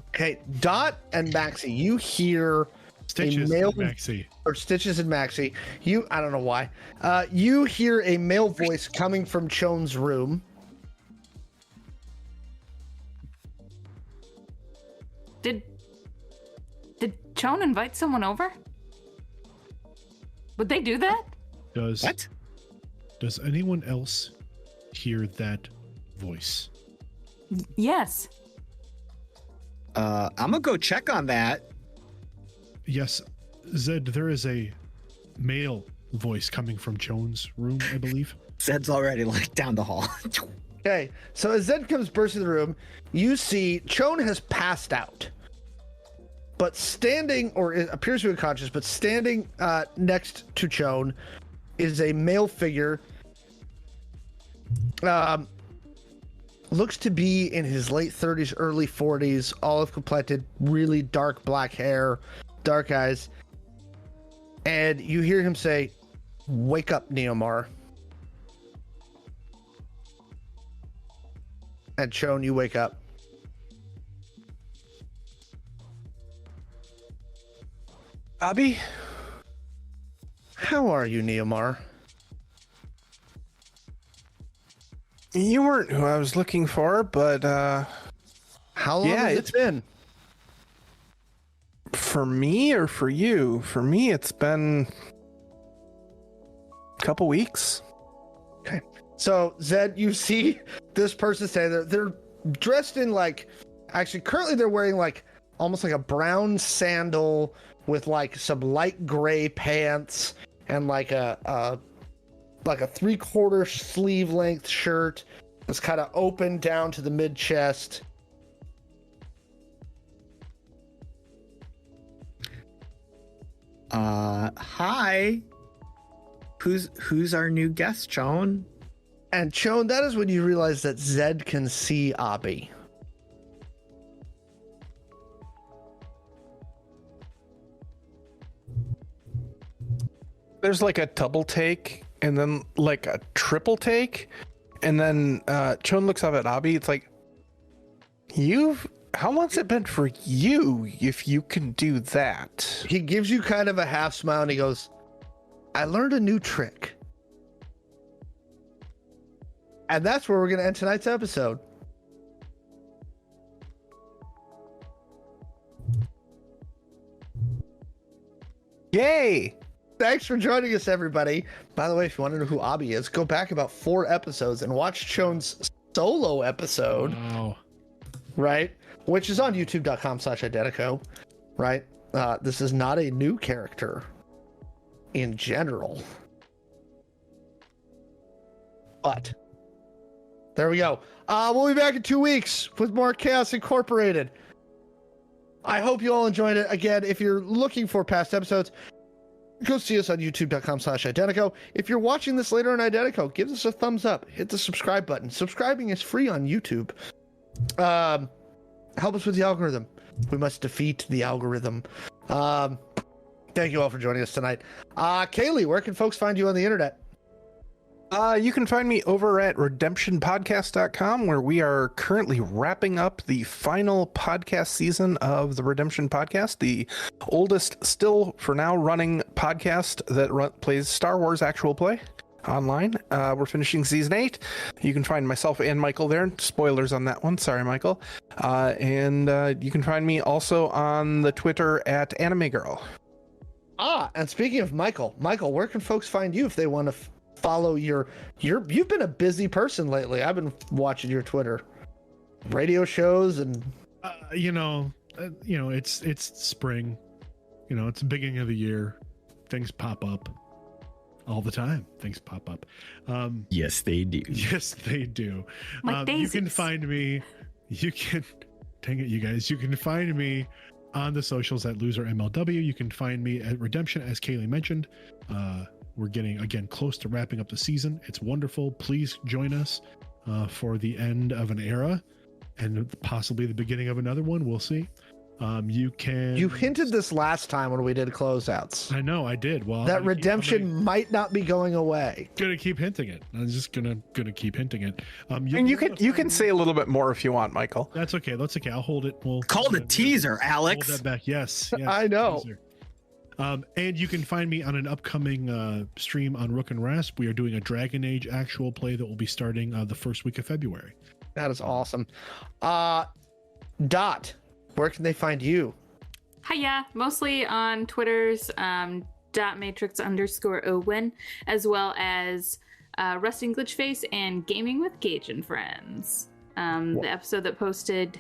Okay, Dot and Maxie, you hear Stitches a male and Maxie. or Stitches and Maxie. I don't know why. You hear a male voice coming from Chone's room. Did Chone invite someone over? Would they do that? Does anyone else hear that voice? Yes. I'm gonna go check on that. Yes, Zed, there is a male voice coming from Joan's room, I believe. Zed's already like down the hall. Okay, so as Zed comes bursting in the room, you see Chone has passed out. But standing, or it appears to be unconscious, but standing next to Chone is a male figure. Looks to be in his late 30s, early 40s, olive complected, really dark black hair, dark eyes. And you hear him say, "Wake up, Neomar." And Chone, you wake up. Abby? How are you, Neomar? You weren't who I was looking for, but How long has it been? for me or for you? For me, it's been a couple weeks. Okay. So, Zed, you see this person standing there. They're dressed in actually, currently they're wearing almost like a brown sandal with some light gray pants and like a 3/4 sleeve length shirt that's kind of open down to the mid chest. Hi. Who's our new guest, Joan? And Chone, that is when you realize that Zed can see Abby. There's like a double take and then like a triple take. And then Chone looks up at Abby. It's like, how long's it been for you if you can do that? He gives you kind of a half smile and he goes, "I learned a new trick." And that's where we're going to end tonight's episode. Yay! Thanks for joining us, everybody. By the way, if you want to know who Abby is, go back about 4 episodes and watch Chone's solo episode. Wow. Right? Which is on youtube.com/Identico. Right? This is not a new character in general. But there we go. We'll be back in 2 weeks with more Chaos Incorporated. I hope you all enjoyed it. Again, if you're looking for past episodes, go see us on youtube.com/Identico. If you're watching this later on Identico, give us a thumbs up. Hit the subscribe button. Subscribing is free on YouTube. Help us with the algorithm. We must defeat the algorithm. Thank you all for joining us tonight. Kaylee, where can folks find you on the internet? You can find me over at redemptionpodcast.com, where we are currently wrapping up the final podcast season of the Redemption Podcast, the oldest still for now running podcast that plays Star Wars actual play online. We're finishing season 8. You can find myself and Michael there. Spoilers on that one. Sorry, Michael. And you can find me also on the Twitter at Anime Girl. And speaking of Michael, where can folks find you if they want to follow you've been a busy person lately. I've been watching your Twitter, radio shows, and it's spring. It's the beginning of the year. Things pop up all the time. Yes, they do. Yes, they do. Like you can daisies. find me. Dang it, you guys. You can find me on the socials at LoserMLW. You can find me at Redemption, as Kaylee mentioned. We're getting, again, close to wrapping up the season. It's wonderful. Please join us for the end of an era and possibly the beginning of another one. We'll see. You hinted this last time when we did closeouts. I know, I did. Well, that Redemption might not be going away. Gonna keep hinting it. I'm just gonna keep hinting it. And you can say a little bit more if you want, Michael. That's okay. I'll hold it. We'll Call it a teaser, Alex. Hold that back. Yes. I know. Teaser. And you can find me on an upcoming stream on Rook and Rasp. We are doing a Dragon Age actual play that will be starting the first week of February. That is awesome. Dot, where can they find you? Hiya, mostly on Twitter's .matrix_Owen, as well as Rusting Glitchface and Gaming with Gage and Friends. The episode that posted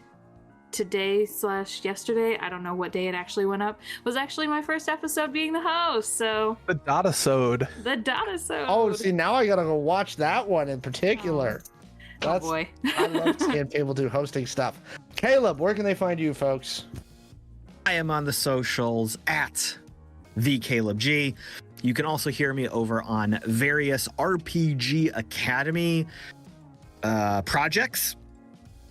today/yesterday, I don't know what day it actually went up, was actually my first episode being the host. So The Datasode. the Datasode. Oh, see, now I gotta go watch that one in particular. Oh boy. I love seeing people do hosting stuff. Caleb, where can they find you, folks? I am on the socials at the Caleb G. You can also hear me over on various RPG Academy projects.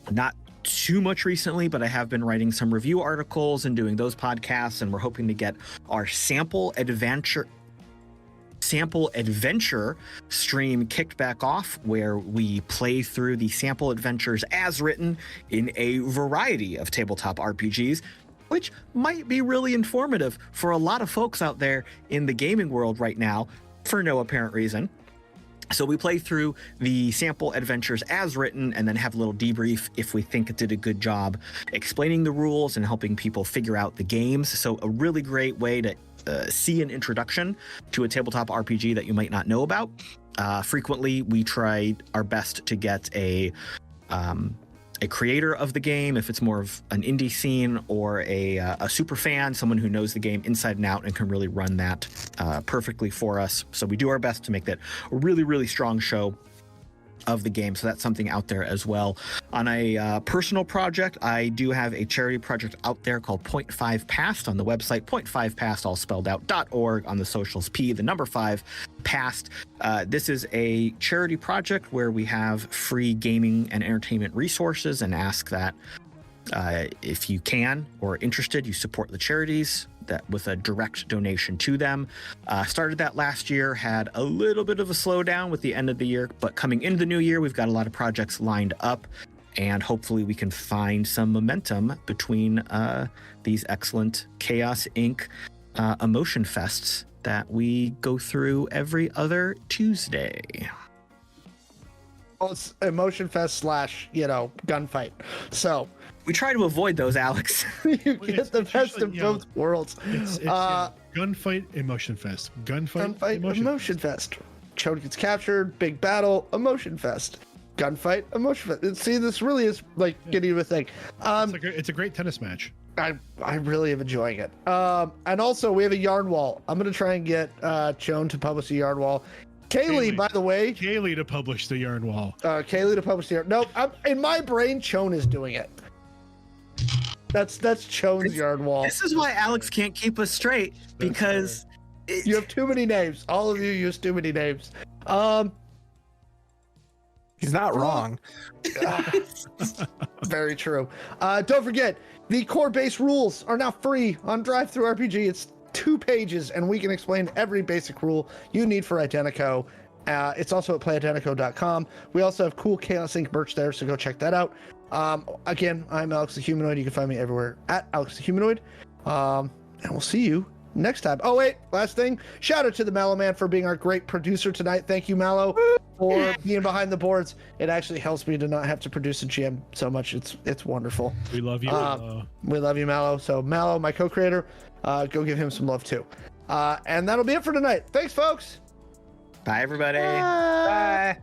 Not too much recently, but I have been writing some review articles and doing those podcasts, and we're hoping to get our sample adventure stream kicked back off, where we play through the sample adventures as written in a variety of tabletop RPGs, which might be really informative for a lot of folks out there in the gaming world right now for no apparent reason. So we play through the sample adventures as written and then have a little debrief if we think it did a good job explaining the rules and helping people figure out the games. So a really great way to see an introduction to a tabletop RPG that you might not know about. Frequently, we try our best to get a creator of the game, if it's more of an indie scene, or a super fan, someone who knows the game inside and out and can really run that perfectly for us. So we do our best to make that a really, really strong show of the game. So that's something out there as well. On a personal project, I do have a charity project out there called 0.5 Past on the website, 0.5 Past, all spelled out, .org, on the socials, the number 5 Past. This is a charity project where we have free gaming and entertainment resources and ask that if you can or interested, you support the charities that with a direct donation to them. Started that last year, had a little bit of a slowdown with the end of the year, but coming into the new year, we've got a lot of projects lined up, and hopefully we can find some momentum between these excellent Chaos Inc. Emotion Fests that we go through every other Tuesday. Well, it's Emotion Fest / gunfight. So We try to avoid those, Alex. you get it's the best of usually, both worlds. It's Gunfight Emotion Fest. Gunfight Emotion Fest. Chode gets captured, big battle, Emotion Fest. Gunfight, Emotion Fest. See, this really is like getting you a thing. It's a great tennis match. I really am enjoying it. And also, we have a yarn wall. I'm going to try and get Joan to publish a yarn wall. Kaylee, by the way. Kaylee to publish the yarn wall. Kaylee to publish the yarn. No, in my brain, Chone is doing it. That's Chone's yarn wall. This is why Alex can't keep us straight, because You have too many names. All of you use too many names. He's not wrong. Very true. Don't forget, the core base rules are now free on DriveThruRPG. It's 2 pages, and we can explain every basic rule you need for Identico. It's also at playidentico.com. We also have cool Chaos Inc. merch there, so go check that out. Again, I'm Alex the Humanoid. You can find me everywhere at Alex the Humanoid. And we'll see you next time. Oh, wait, last thing. Shout out to the Mallow Man for being our great producer tonight. Thank you, Mallow, for being behind the boards. It actually helps me to not have to produce a GM so much. It's wonderful. We love you. We love you, Mallow. So, Mallow, my co-creator, go give him some love, too. And that'll be it for tonight. Thanks, folks. bye, everybody. Bye.